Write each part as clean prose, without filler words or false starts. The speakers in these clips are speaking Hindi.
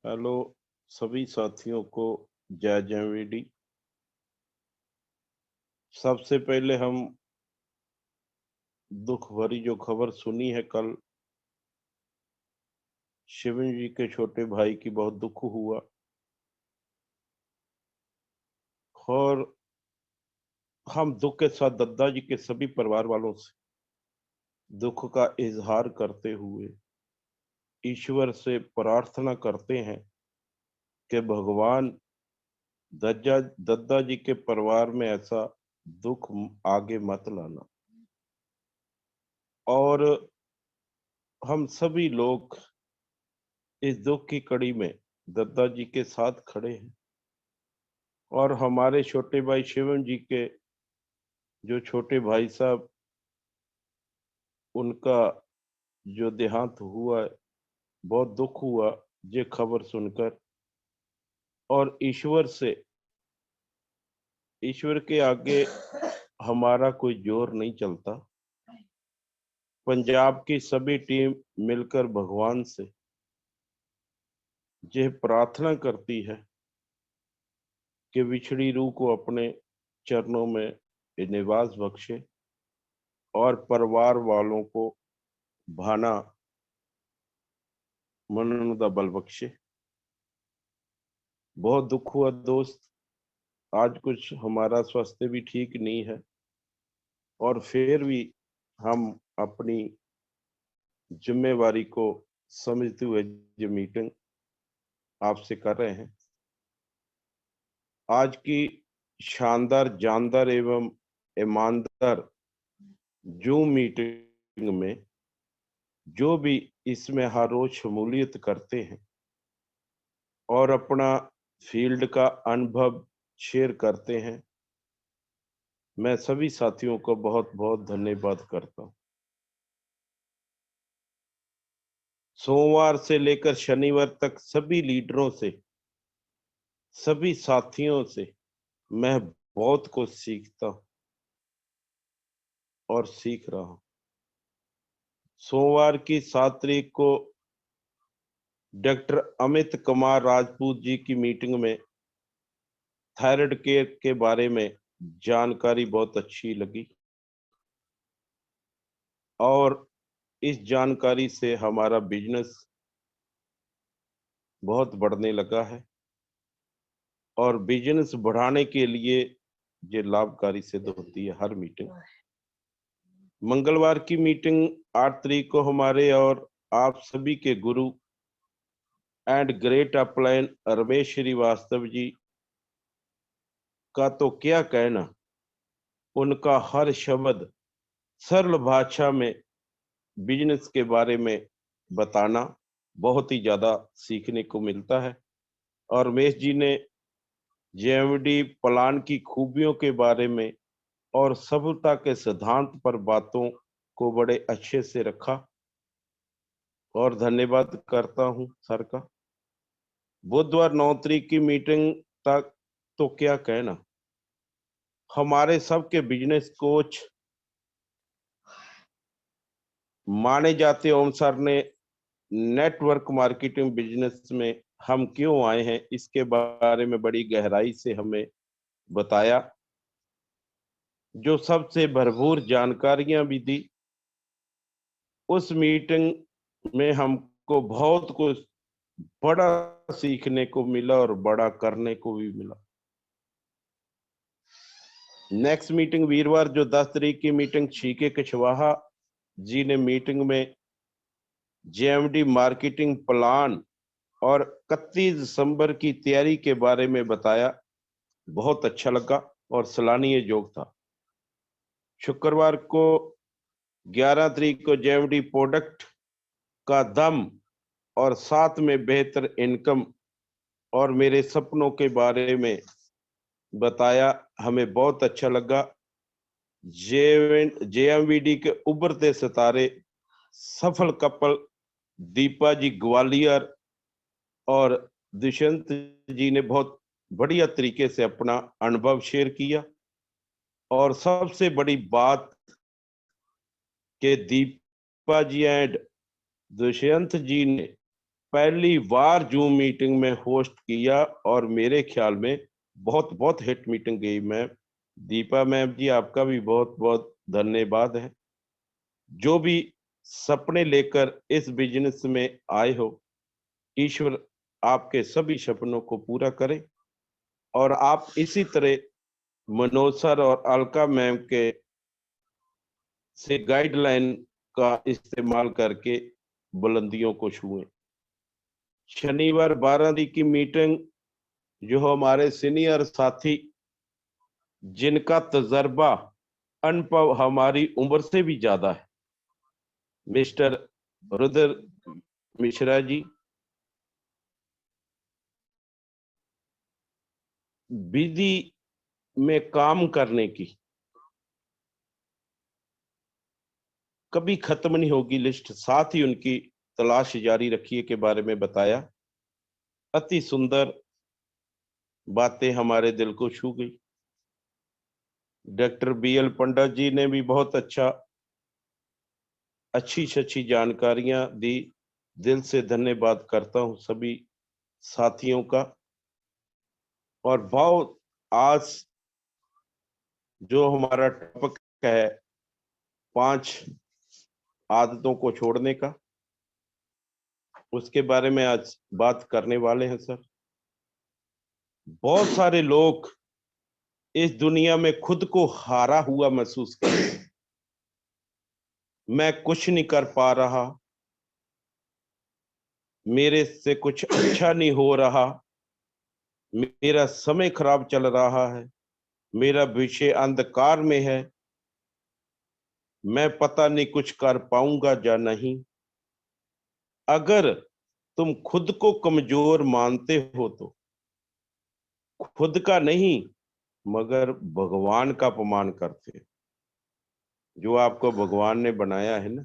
हेलो सभी साथियों को जय जयवीडी। सबसे पहले हम दुख भरी जो खबर सुनी है कल, शिवन जी के छोटे भाई की, बहुत दुख हुआ। और हम दुख के साथ दद्दा जी के सभी परिवार वालों से दुख का इजहार करते हुए ईश्वर से प्रार्थना करते हैं कि भगवान दद्दा जी के परिवार में ऐसा दुख आगे मत लाना। और हम सभी लोग इस दुख की कड़ी में दद्दा जी के साथ खड़े हैं। और हमारे छोटे भाई शिवम जी के जो छोटे भाई साहब, उनका जो देहांत हुआ है, बहुत दुख हुआ ये खबर सुनकर। और ईश्वर के आगे हमारा कोई जोर नहीं चलता। पंजाब की सभी टीम मिलकर भगवान से यह प्रार्थना करती है कि बिछड़ी रूह को अपने चरणों में निवास बख्शे और परिवार वालों को भाना मनन दा बल बख्शे। बहुत दुख हुआ दोस्त, आज कुछ हमारा स्वास्थ्य भी ठीक नहीं है और फिर भी हम अपनी जिम्मेवारी को समझते हुए ये मीटिंग आपसे कर रहे हैं। आज की शानदार, जानदार एवं ईमानदार जूम मीटिंग में जो भी इसमें हर रोज शमूलियत करते हैं और अपना फील्ड का अनुभव शेयर करते हैं, मैं सभी साथियों को बहुत बहुत धन्यवाद करता हूँ। सोमवार से लेकर शनिवार तक सभी लीडरों से, सभी साथियों से मैं बहुत कुछ सीखता हूँ और सीख रहा हूँ। सोमवार की 7 तारीख को डॉक्टर अमित कुमार राजपूत जी की मीटिंग में थायराइड केयर के बारे में जानकारी बहुत अच्छी लगी और इस जानकारी से हमारा बिजनेस बहुत बढ़ने लगा है और बिजनेस बढ़ाने के लिए ये लाभकारी सिद्ध होती है हर मीटिंग। मंगलवार की मीटिंग 8 तारीख को हमारे और आप सभी के गुरु and great upline Ramesh Srivastava ji का तो क्या कहना, उनका हर शब्द सरल भाषा में बिजनेस के बारे में बताना बहुत ही ज्यादा सीखने को मिलता है। और रमेश जी ने जेएमडी प्लान की खूबियों के बारे में और सफलता के सिद्धांत पर बातों को बड़े अच्छे से रखा और धन्यवाद करता हूं सर का। बुधवार 9 तारीख की मीटिंग तक तो क्या कहना, हमारे सबके बिजनेस कोच माने जाते ओम सर ने नेटवर्क मार्केटिंग बिजनेस में हम क्यों आए हैं इसके बारे में बड़ी गहराई से हमें बताया, जो सबसे भरपूर जानकारियां भी दी। उस मीटिंग में हमको बहुत कुछ बड़ा सीखने को मिला और बड़ा करने को भी मिला। नेक्स्ट मीटिंग वीरवार जो 10 तारीख की मीटिंग छीके कुशवाहा जी ने मीटिंग में जेएमडी मार्केटिंग प्लान और 31 दिसंबर की तैयारी के बारे में बताया, बहुत अच्छा लगा और सराहनीय योग था। शुक्रवार को 11 तारीख को जेएमडी प्रोडक्ट का दम और साथ में बेहतर इनकम और मेरे सपनों के बारे में बताया, हमें बहुत अच्छा लगा। जेएमवीडी के उभरते सितारे सफल कपल दीपा जी ग्वालियर और दुष्यंत जी ने बहुत बढ़िया तरीके से अपना अनुभव शेयर किया। और सबसे बड़ी बात कि दीपा जी एंड दुष्यंत जी ने पहली बार जूम मीटिंग में होस्ट किया और मेरे ख्याल में बहुत बहुत हिट मीटिंग गई। मैम दीपा मैम जी, आपका भी बहुत बहुत धन्यवाद है। जो भी सपने लेकर इस बिजनेस में आए हो, ईश्वर आपके सभी सपनों को पूरा करे और आप इसी तरह मनोज सर और अलका मैम के से गाइडलाइन का इस्तेमाल करके बुलंदियों को छुएं। शनिवार 12 की मीटिंग जो हमारे सीनियर साथी जिनका तजर्बा अनुभव हमारी उम्र से भी ज्यादा है, मिस्टर रुद्र मिश्रा जी, विधि में काम करने की कभी खत्म नहीं होगी लिस्ट, साथ ही उनकी तलाश जारी रखिए के बारे में बताया। अति सुंदर बातें हमारे दिल को छू गई। डॉक्टर BL पंडित जी ने भी बहुत अच्छी से अच्छी जानकारियां दी। दिल से धन्यवाद करता हूं सभी साथियों का। और बहुत आज जो हमारा टॉपिक है 5 आदतों को छोड़ने का, उसके बारे में आज बात करने वाले हैं सर। बहुत सारे लोग इस दुनिया में खुद को हारा हुआ महसूस करते हैं। मैं कुछ नहीं कर पा रहा, मेरे से कुछ अच्छा नहीं हो रहा, मेरा समय खराब चल रहा है, मेरा विषय अंधकार में है, मैं पता नहीं कुछ कर पाऊंगा या नहीं। अगर तुम खुद को कमजोर मानते हो तो खुद का नहीं मगर भगवान का अपमान करते हो। जो आपको भगवान ने बनाया है ना,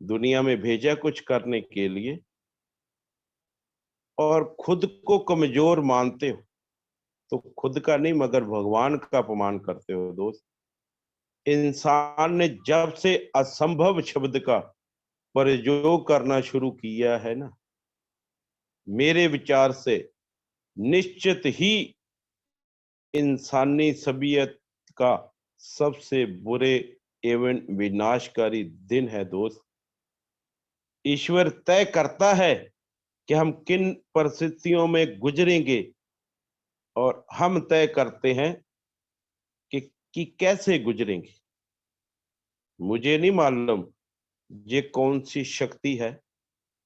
दुनिया में भेजा कुछ करने के लिए, और खुद को कमजोर मानते हो तो खुद का नहीं मगर भगवान का अपमान करते हो दोस्त। इंसान ने जब से असंभव शब्द का प्रयोग करना शुरू किया है ना, मेरे विचार से निश्चित ही इंसानी सभ्यता का सबसे बुरे एवं विनाशकारी दिन है दोस्त। ईश्वर तय करता है कि हम किन परिस्थितियों में गुजरेंगे और हम तय करते हैं कि कैसे गुजरेंगे। मुझे नहीं मालूम ये कौन सी शक्ति है,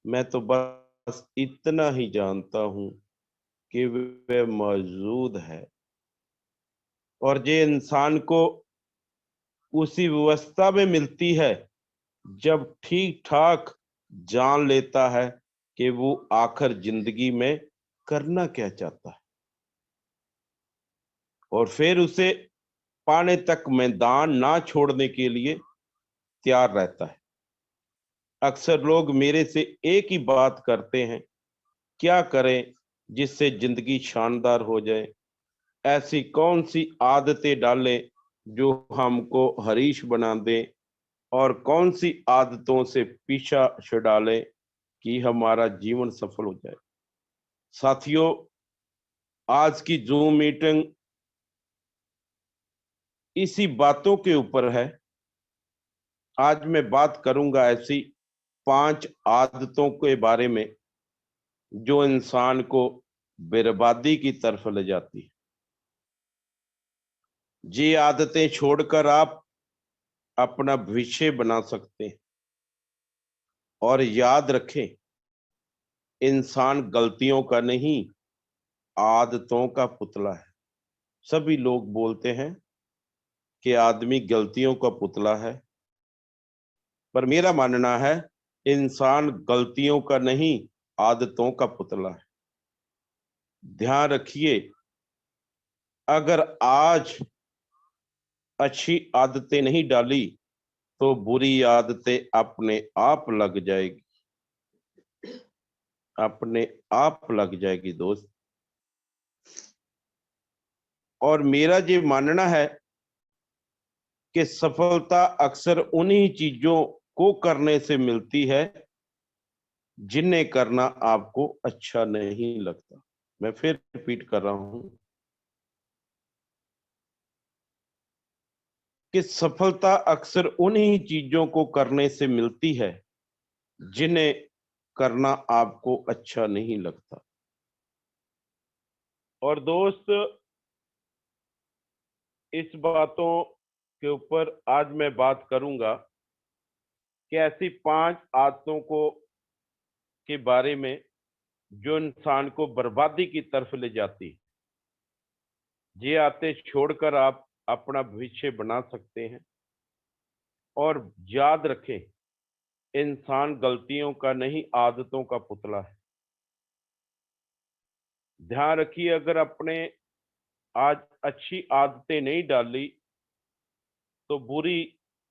मैं तो बस इतना ही जानता हूं कि वह मौजूद है और ये इंसान को उसी व्यवस्था में मिलती है जब ठीक ठाक जान लेता है कि वो आखिर जिंदगी में करना क्या चाहता है और फिर उसे पाने तक मैदान ना छोड़ने के लिए तैयार रहता है। अक्सर लोग मेरे से एक ही बात करते हैं, क्या करें जिससे जिंदगी शानदार हो जाए, ऐसी कौन सी आदतें डालें जो हमको हरीश बना दें और कौन सी आदतों से पीछा छुड़ालें कि हमारा जीवन सफल हो जाए। साथियों, आज की जूम मीटिंग इसी बातों के ऊपर है। आज मैं बात करूंगा ऐसी 5 आदतों के बारे में जो इंसान को बर्बादी की तरफ ले जाती है। ये आदतें छोड़कर आप अपना भविष्य बना सकते हैं। और याद रखें, इंसान गलतियों का नहीं आदतों का पुतला है। सभी लोग बोलते हैं कि आदमी गलतियों का पुतला है, पर मेरा मानना है इंसान गलतियों का नहीं आदतों का पुतला है। ध्यान रखिए, अगर आज अच्छी आदतें नहीं डाली तो बुरी आदतें अपने आप लग जाएगी, अपने आप लग जाएगी दोस्त। और मेरा ये मानना है कि सफलता अक्सर उन्हीं चीजों को करने से मिलती है जिन्हें करना आपको अच्छा नहीं लगता। मैं फिर रिपीट कर रहा हूं कि सफलता अक्सर उन्हीं चीजों को करने से मिलती है जिन्हें करना आपको अच्छा नहीं लगता। और दोस्त, इस बातों के ऊपर आज मैं बात करूंगा कि ऐसी 5 आदतों को के बारे में जो इंसान को बर्बादी की तरफ ले जाती है। ये आदतें छोड़कर आप अपना भविष्य बना सकते हैं। और याद रखें, इंसान गलतियों का नहीं, आदतों का पुतला है। ध्यान रखिए, अगर अपने आज अच्छी आदतें नहीं डाली तो बुरी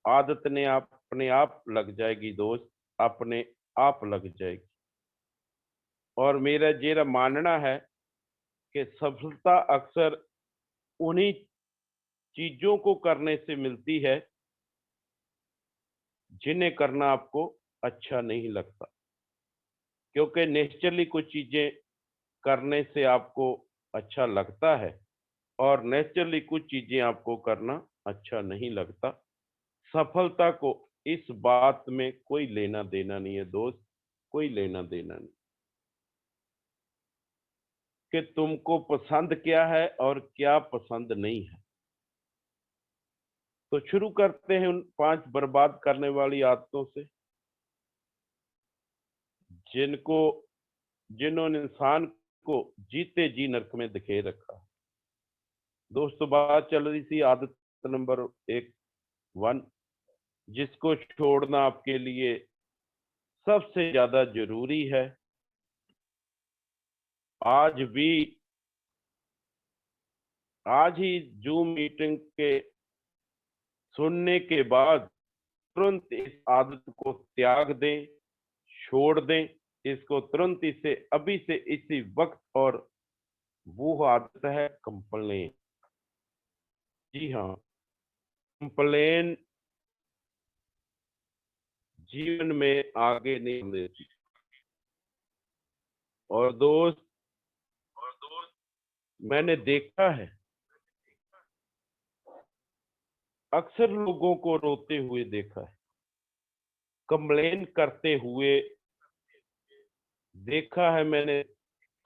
आदत ने अपने आप लग जाएगी दोस्त, अपने आप लग जाएगी। और मेरा ये मानना है कि सफलता अक्सर उन्हीं चीजों को करने से मिलती है जिन्हें करना आपको अच्छा नहीं लगता। क्योंकि नेचुरली कुछ चीजें करने से आपको अच्छा लगता है और नेचुरली कुछ चीजें आपको करना अच्छा नहीं लगता। सफलता को इस बात में कोई लेना देना नहीं है दोस्त, कोई लेना देना नहीं कि तुमको पसंद क्या है और क्या पसंद नहीं है। तो शुरू करते हैं उन 5 बर्बाद करने वाली आदतों से जिनको जिन्होंने इंसान को जीते जी नरक में धकेल रखा है। दोस्तों, बात चल रही थी आदत नंबर 1 जिसको छोड़ना आपके लिए सबसे ज्यादा जरूरी है। आज भी, आज ही जूम मीटिंग के सुनने के बाद तुरंत इस आदत को त्याग दें, छोड़ दें इसको तुरंत, इसे अभी से इसी वक्त। और वो आदत है कंप्लेन। जी हाँ, कंप्लेन जीवन में आगे नहीं देती। और दोस्त, मैंने देखा है अक्सर लोगों को रोते हुए देखा है, कंप्लेन करते हुए देखा है मैंने।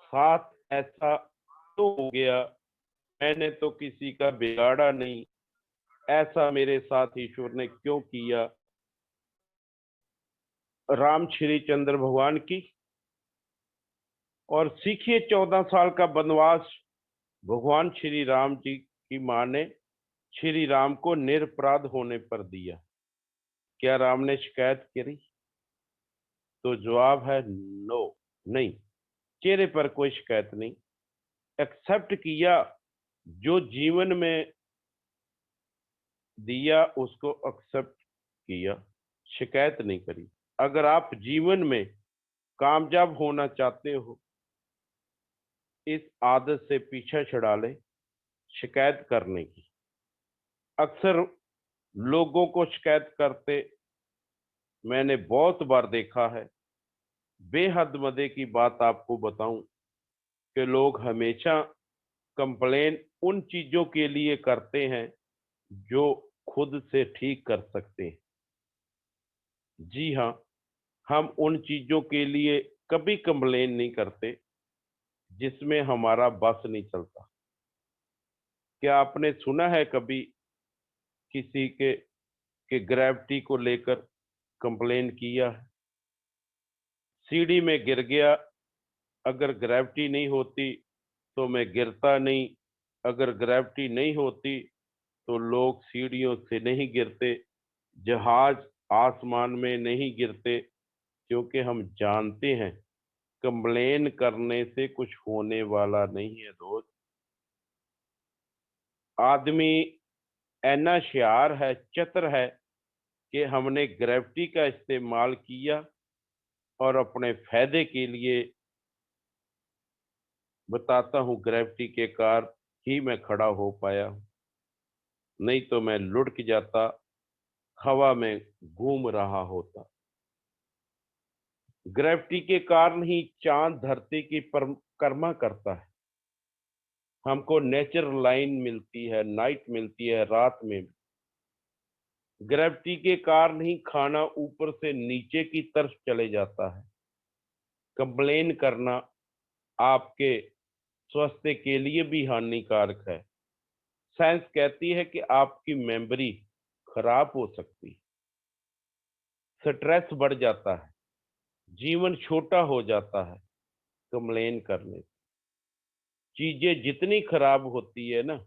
साथ ऐसा तो हो गया, मैंने तो किसी का बिगाड़ा नहीं, ऐसा मेरे साथ ईश्वर ने क्यों किया। राम श्री चंद्र भगवान की, और सीखिए 14 साल का वनवास भगवान श्री राम जी की मां ने श्री राम को निरपराध होने पर दिया। क्या राम ने शिकायत करी? तो जवाब है नो, नहीं। चेहरे पर कोई शिकायत नहीं, एक्सेप्ट किया। जो जीवन में दिया उसको एक्सेप्ट किया, शिकायत नहीं करी। अगर आप जीवन में कामयाब होना चाहते हो, इस आदत से पीछा छुड़ा ले, शिकायत करने की। अक्सर लोगों को शिकायत करते मैंने बहुत बार देखा है। बेहद मजे की बात आपको बताऊं कि लोग हमेशा कंप्लेन उन चीजों के लिए करते हैं जो खुद से ठीक कर सकते हैं। जी हाँ, हम उन चीजों के लिए कभी कंप्लेन नहीं करते जिसमें हमारा बस नहीं चलता। क्या आपने सुना है कभी किसी के ग्रेविटी को लेकर कंप्लेन किया है? सीढ़ी में गिर गया, अगर ग्रेविटी नहीं होती तो मैं गिरता नहीं। अगर ग्रेविटी नहीं होती तो लोग सीढ़ियों से नहीं गिरते, जहाज आसमान में नहीं गिरते। क्योंकि हम जानते हैं कंप्लेन करने से कुछ होने वाला नहीं है दोस्त। आदमी ऐना होशियार है, चतुर है कि हमने ग्रेविटी का इस्तेमाल किया और अपने फायदे के लिए। बताता हूँ, ग्रेविटी के कारण ही मैं खड़ा हो पाया, नहीं तो मैं लुढ़क जाता, हवा में घूम रहा होता। ग्रेविटी के कारण ही चांद धरती की परिक्रमा करता है। हमको नेचुरल लाइन मिलती है, नाइट मिलती है, रात में। ग्रेविटी के कारण ही खाना ऊपर से नीचे की तरफ चले जाता है। कंप्लेन करना आपके स्वास्थ्य के लिए भी हानिकारक है। साइंस कहती है कि आपकी मेमोरी खराब हो सकती है, स्ट्रेस बढ़ जाता है, जीवन छोटा हो जाता है कंप्लेन करने से। चीजें जितनी खराब होती है ना,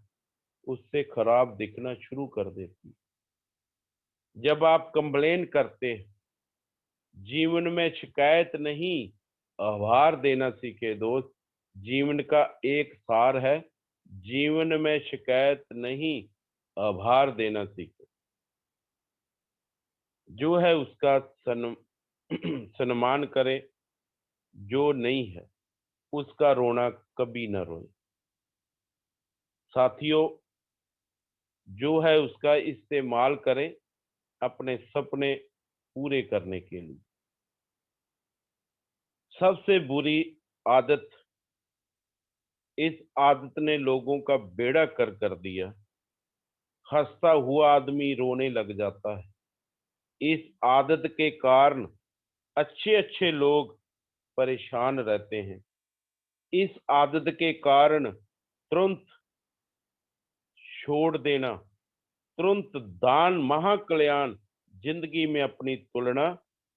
उससे खराब दिखना शुरू कर देती है। जब आप कंप्लेन करते हैं, जीवन में शिकायत नहीं, आभार देना सीखे दोस्त। जीवन का एक सार है, जीवन में शिकायत नहीं, आभार देना सीखे। जो है उसका सम्मान करे, जो नहीं है उसका रोना कभी न रोए। साथियों, जो है उसका इस्तेमाल करें अपने सपने पूरे करने के लिए। सबसे बुरी आदत, इस आदत ने लोगों का बेड़ा कर दिया। हंसता हुआ आदमी रोने लग जाता है। इस आदत के कारण अच्छे अच्छे लोग परेशान रहते हैं। इस आदत के कारण तुरंत छोड़ देना, तुरंत दान, महाकल्याण। जिंदगी में अपनी तुलना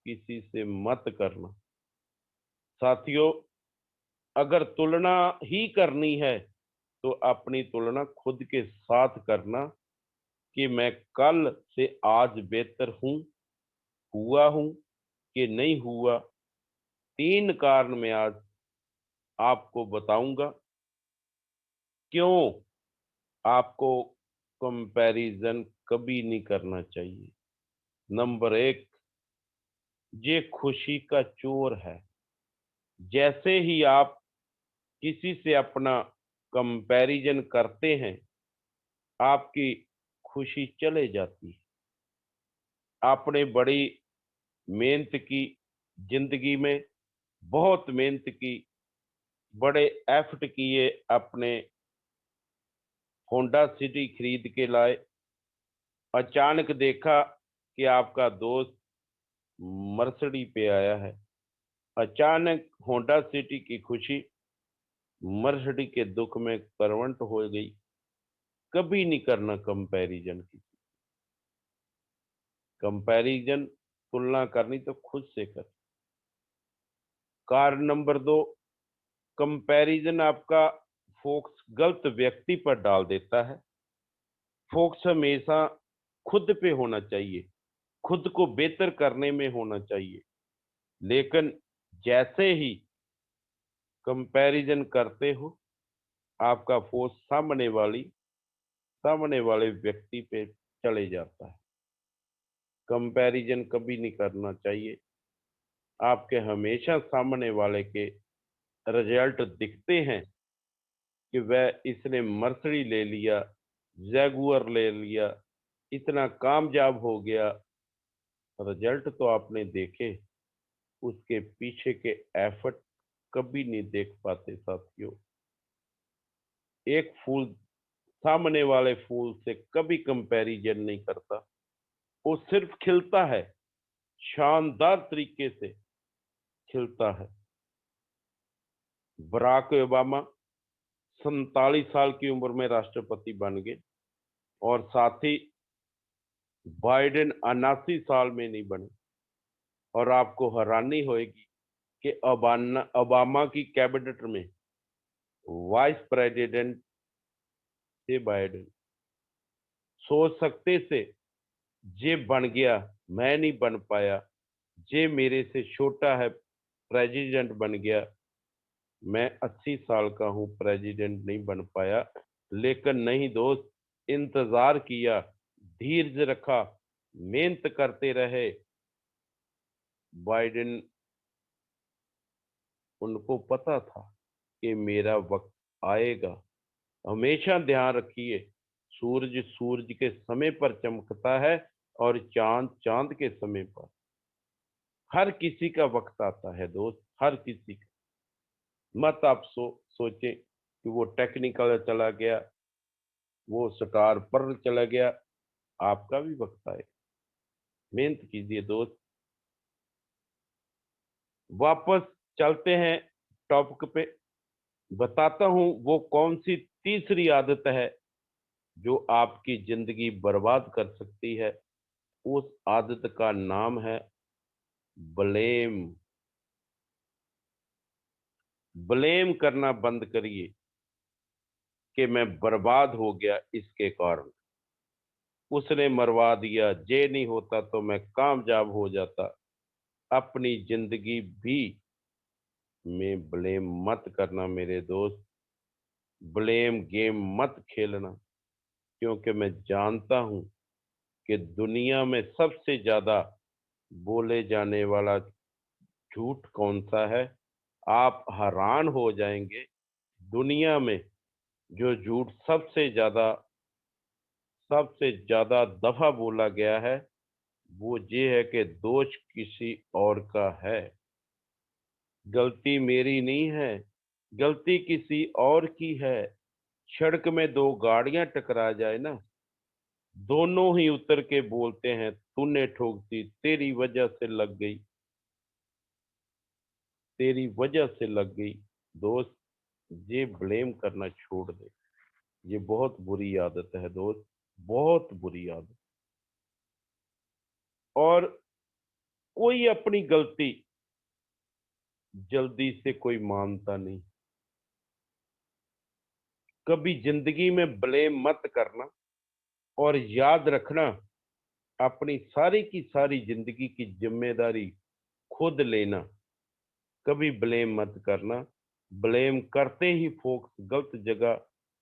किसी से मत करना। साथियों, अगर तुलना ही करनी है तो अपनी तुलना खुद के साथ करना कि मैं कल से आज बेहतर हूं, हुआ हूं कि नहीं हुआ। 3 कारण मैं आज आपको बताऊंगा क्यों आपको कंपैरिजन कभी नहीं करना चाहिए। नंबर 1, ये खुशी का चोर है। जैसे ही आप किसी से अपना कंपैरिजन करते हैं, आपकी खुशी चले जाती है। आपने बड़ी मेहनत की, जिंदगी में बहुत मेहनत की, बड़े एफर्ट किए, अपने होंडा सिटी खरीद के लाए। अचानक देखा कि आपका दोस्त मर्सिडी पे आया है। अचानक होंडा सिटी की खुशी मर्सिडी के दुख में कन्वर्ट हो गई। कभी नहीं करना कंपैरिजन की। कंपैरिजन तुलना करनी तो खुद से कर। कारण नंबर 2, कंपैरिजन आपका फोकस गलत व्यक्ति पर डाल देता है। फोकस हमेशा खुद पे होना चाहिए, खुद को बेहतर करने में होना चाहिए। लेकिन जैसे ही कंपैरिजन करते हो, आपका फोकस सामने वाले व्यक्ति पे चले जाता है। कंपैरिजन कभी नहीं करना चाहिए। आपके हमेशा सामने वाले के रिजल्ट दिखते हैं कि वह इसने मर्सिडी ले लिया, जैगुआर ले लिया, इतना कामयाब हो गया। रिजल्ट तो आपने देखे, उसके पीछे के एफर्ट कभी नहीं देख पाते साथियों। एक फूल सामने वाले फूल से कभी कंपैरिजन नहीं करता। वो सिर्फ खिलता है, शानदार तरीके से खिलता है। बराक ओबामा 47 साल की उम्र में राष्ट्रपति बन गए और साथ ही बाइडेन 79 साल में नहीं बने। और आपको हैरानी होगी कि ओबामा की कैबिनेट में वाइस प्रेसिडेंट थे बाइडेन। सोच सकते थे जे बन गया, मैं नहीं बन पाया। जे मेरे से छोटा है, प्रेसिडेंट बन गया। मैं 80 साल का हूं, प्रेसिडेंट नहीं बन पाया। लेकिन नहीं दोस्त, इंतजार किया, धीरज रखा, मेहनत करते रहे। बाइडेन, उनको पता था कि मेरा वक्त आएगा। हमेशा ध्यान रखिए, सूरज सूरज के समय पर चमकता है और चांद चांद के समय पर। हर किसी का वक्त आता है दोस्त, हर किसी का। मत आप सोचे कि वो टेक्निकल चला गया, वो स्टार पर चला गया। आपका भी वक्त आए, मेहनत कीजिए दोस्त। वापस चलते हैं टॉपिक पे। बताता हूं वो कौन सी तीसरी आदत है जो आपकी जिंदगी बर्बाद कर सकती है। उस आदत का नाम है ब्लेम। ब्लेम करना बंद करिए कि मैं बर्बाद हो गया इसके कारण, उसने मरवा दिया, ये नहीं होता तो मैं कामयाब हो जाता। अपनी जिंदगी भी में ब्लेम मत करना मेरे दोस्त। ब्लेम गेम मत खेलना, क्योंकि मैं जानता हूं कि दुनिया में सबसे ज्यादा बोले जाने वाला झूठ कौन सा है। आप हैरान हो जाएंगे, दुनिया में जो झूठ सबसे ज्यादा दफा बोला गया है वो ये है कि दोष किसी और का है, गलती मेरी नहीं है, गलती किसी और की है। सड़क में दो गाड़ियां टकरा जाए ना, दोनों ही उतर के बोलते हैं तूने ठोक दी, तेरी वजह से लग गई, तेरी वजह से लग गई। दोस्त, ये ब्लेम करना छोड़ दे। ये बहुत बुरी आदत है दोस्त, बहुत बुरी आदत। और कोई अपनी गलती जल्दी से कोई मानता नहीं। कभी जिंदगी में ब्लेम मत करना, और याद रखना, अपनी सारी की सारी जिंदगी की जिम्मेदारी खुद लेना। कभी ब्लेम मत करना। ब्लेम करते ही फोकस गलत जगह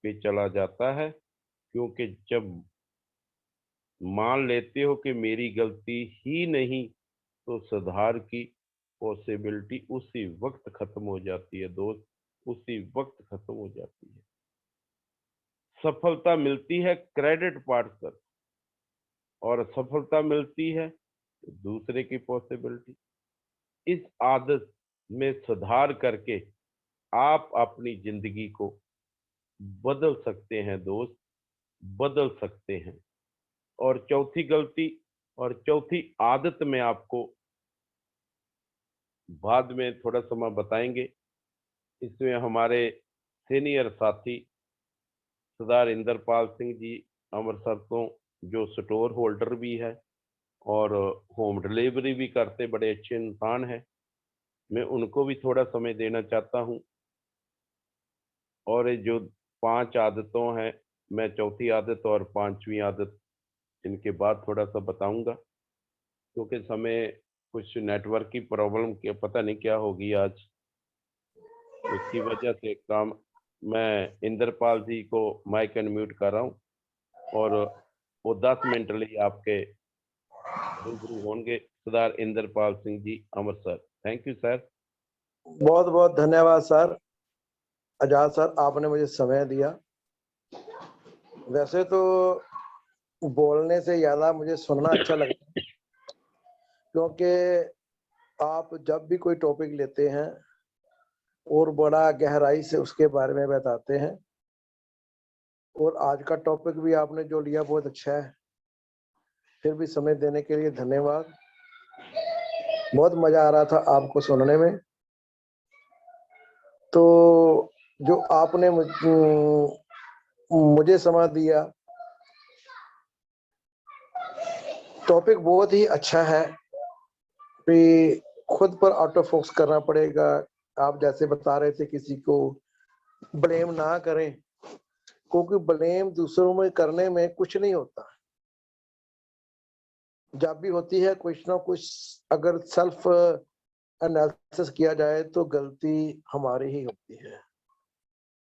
पे चला जाता है, क्योंकि जब मान लेते हो कि मेरी गलती ही नहीं, तो सुधार की पॉसिबिलिटी उसी वक्त खत्म हो जाती है दोस्त, उसी वक्त खत्म हो जाती है। सफलता मिलती है क्रेडिट पाकर, और सफलता मिलती है दूसरे की पॉसिबिलिटी। इस आदत में सुधार करके आप अपनी जिंदगी को बदल सकते हैं दोस्त, बदल सकते हैं। और चौथी गलती और चौथी आदत में आपको बाद में थोड़ा समय बताएंगे। इसमें हमारे सीनियर साथी सरदार इंद्रपाल सिंह जी अमृतसर को, जो स्टोर होल्डर भी है और होम डिलीवरी भी करते बड़े अच्छे इंसान हैं, मैं उनको भी थोड़ा समय देना चाहता हूं। और ये जो 5 आदतों हैं, मैं चौथी आदत और 5वीं आदत इनके बाद थोड़ा सा बताऊंगा, क्योंकि समय कुछ नेटवर्क की प्रॉब्लम के पता नहीं क्या होगी आज, उसकी वजह से काम। मैं इंद्रपाल जी को माइक अनम्यूट कर रहा हूँ, और वो 10 मिनट लिए आपके रूबरू होंगे। Sardar Inderpal Singh ji Amritsar. Thank you sir. बहुत बहुत धन्यवाद सर। आजाद सर, आपने मुझे समय दिया। वैसे तो बोलने से ज्यादा मुझे सुनना अच्छा लगता है, क्योंकि आप जब भी कोई टॉपिक लेते हैं और बड़ा गहराई से उसके बारे में बताते हैं। और आज का टॉपिक भी आपने जो लिया बहुत अच्छा है। फिर भी समय देने के लिए धन्यवाद। बहुत मजा आ रहा था आपको सुनने में। तो जो आपने मुझे समय दिया, टॉपिक बहुत ही अच्छा है कि खुद पर ऑटो फोकस करना पड़ेगा। आप जैसे बता रहे थे, किसी को ब्लेम ना करें, क्योंकि ब्लेम दूसरों में करने में कुछ नहीं होता। जब भी होती है कुछ ना कुछ, अगर सेल्फ एनालिसिस किया जाए तो गलती हमारी ही होती है।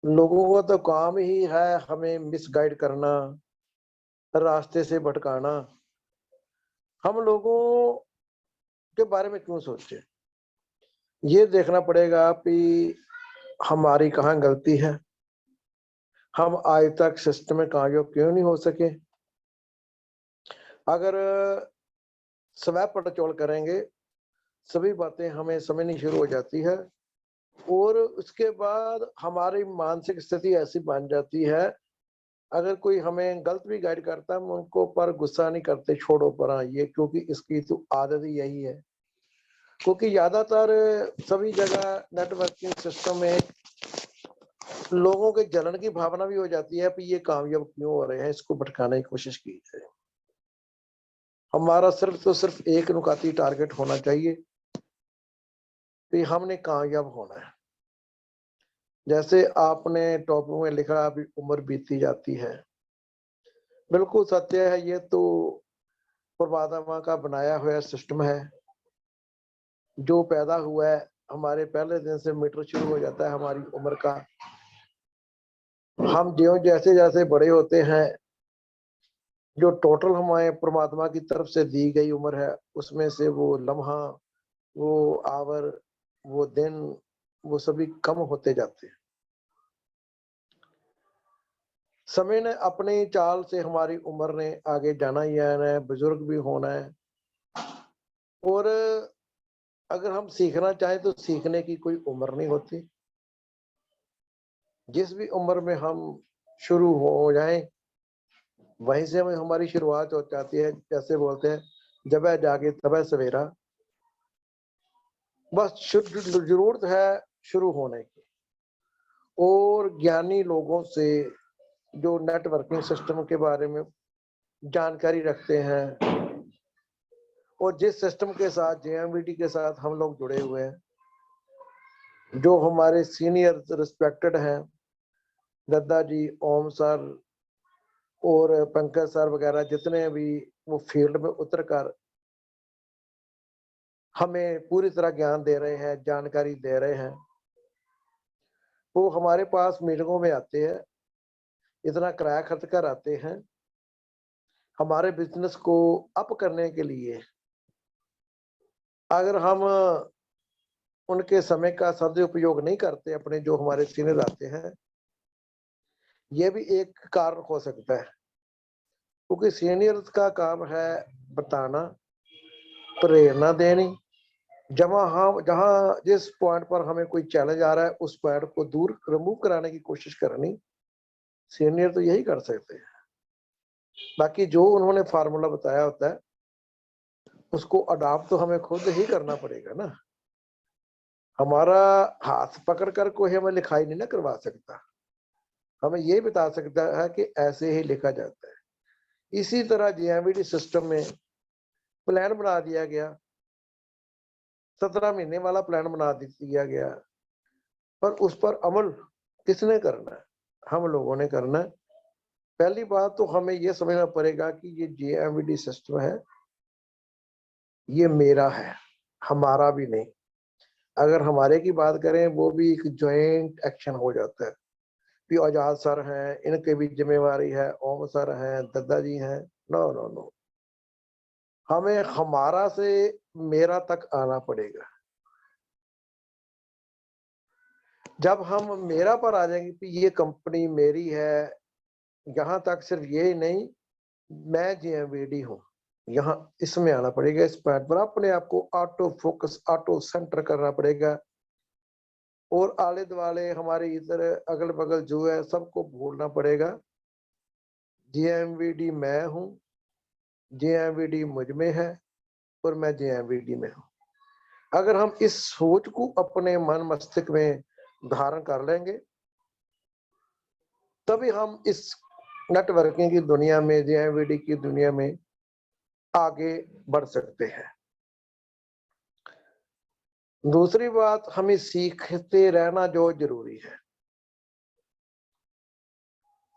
लोगों का तो काम ही है हमें मिसगाइड करना, रास्ते से भटकाना। हम लोगों के बारे में क्यों सोचे? ये देखना पड़ेगा कि हमारी कहाँ गलती है, हम आज तक सिस्टम में कामयाब क्यों नहीं हो सके। अगर स्वयं पड़ताल करेंगे, सभी बातें हमें समझनी शुरू हो जाती है और उसके बाद हमारी मानसिक स्थिति ऐसी बन जाती है, अगर कोई हमें गलत भी गाइड करता है हम उनको पर गुस्सा नहीं करते, छोड़ो पर हाँ ये क्योंकि इसकी तो आदत ही यही है। क्योंकि ज्यादातर सभी जगह नेटवर्किंग सिस्टम में लोगों के जलन की भावना भी हो जाती है, ये कामयाब क्यों हो रहे हैं, इसको भटकाने की कोशिश की जाए। हमारा सिर्फ तो सिर्फ एक नुकाती टारगेट होना चाहिए कि हमने कामयाब होना है। जैसे आपने टॉपिक में लिखा अभी उम्र बीतती जाती है, बिल्कुल सत्य है। ये तो परमात्मा का बनाया हुआ सिस्टम है। जो पैदा हुआ है हमारे पहले दिन से मीटर शुरू हो जाता है हमारी उम्र का। हम जो जैसे जैसे बड़े होते हैं, जो टोटल हमारे परमात्मा की तरफ से दी गई उम्र है उसमें से वो लम्हा, वो आवर, वो दिन, वो सभी कम होते जाते हैं। समय ने अपनी चाल से हमारी उम्र ने आगे जाना ही है, बुजुर्ग भी होना है। और अगर हम सीखना चाहें तो सीखने की कोई उम्र नहीं होती। जिस भी उम्र में हम शुरू हो जाएं वहीं से हमें हमारी शुरुआत हो जाती है। जैसे बोलते हैं जब है जागे तब है सवेरा। बस जरूरत है शुरू होने की। और ज्ञानी लोगों से जो नेटवर्किंग सिस्टम के बारे में जानकारी रखते हैं और जिस सिस्टम के साथ जेएमवीटी के साथ हम लोग जुड़े हुए हैं, जो हमारे सीनियर रिस्पेक्टेड हैं, दद्दा जी, ओम सर और पंकज सर वगैरह, जितने भी वो फील्ड में उतर कर हमें पूरी तरह ज्ञान दे रहे हैं, जानकारी दे रहे हैं, वो हमारे पास मीटिंगों में आते हैं, इतना किराया खर्च कर आते हैं हमारे बिजनेस को अप करने के लिए। अगर हम उनके समय का सदुपयोग नहीं करते, अपने जो हमारे सीनियर आते हैं, ये भी एक कारण हो सकता है। क्योंकि सीनियर्स का काम है बताना, प्रेरणा देनी। जहां जिस पॉइंट पर हमें कोई चैलेंज आ रहा है उस पॉइंट को दूर रिमूव कराने की कोशिश करनी, सीनियर तो यही कर सकते हैं। बाकी जो उन्होंने फार्मूला बताया होता है उसको अडॉप्ट तो हमें खुद ही करना पड़ेगा ना। हमारा हाथ पकड़ कर कोई हमें लिखाई नहीं ना करवा सकता, हमें ये बता सकता है कि ऐसे ही लिखा जाता है। इसी तरह जेएमवीटी सिस्टम में प्लान बना दिया गया, 17 महीने वाला प्लान बना दिया गया, पर उस पर अमल किसने करना है? हम लोगों ने करना है। पहली बात तो हमें यह समझना पड़ेगा कि ये जेएमवीटी सिस्टम है, ये मेरा है, हमारा भी नहीं। अगर हमारे की बात करें वो भी एक ज्वाइंट एक्शन हो जाता है। भी आजाद सर हैं, इनके भी जिम्मेवारी है, ओम सर हैं, दद्दा जी हैं। नो नो नो, हमें हमारा से मेरा तक आना पड़ेगा। जब हम मेरा पर आ जाएंगे कि ये कंपनी मेरी है, यहाँ तक सिर्फ ये नहीं, मैं जेएमवीडी हूँ, यहाँ इसमें आना पड़ेगा। इस पॉइंट पर अपने आप को ऑटो फोकस, ऑटो सेंटर करना पड़ेगा। और आले दुआले हमारे इधर अगल बगल जो है सबको भूलना पड़ेगा। जेएमवीडी मैं हूँ, जेएमवीडी मुझ में है और मैं जेएमवीडी में हूँ। अगर हम इस सोच को अपने मन मस्तिष्क में धारण कर लेंगे तभी हम इस नेटवर्किंग की दुनिया में, जेएमवीडी की दुनिया में आगे बढ़ सकते हैं। दूसरी बात, हमें सीखते रहना जो जरूरी है।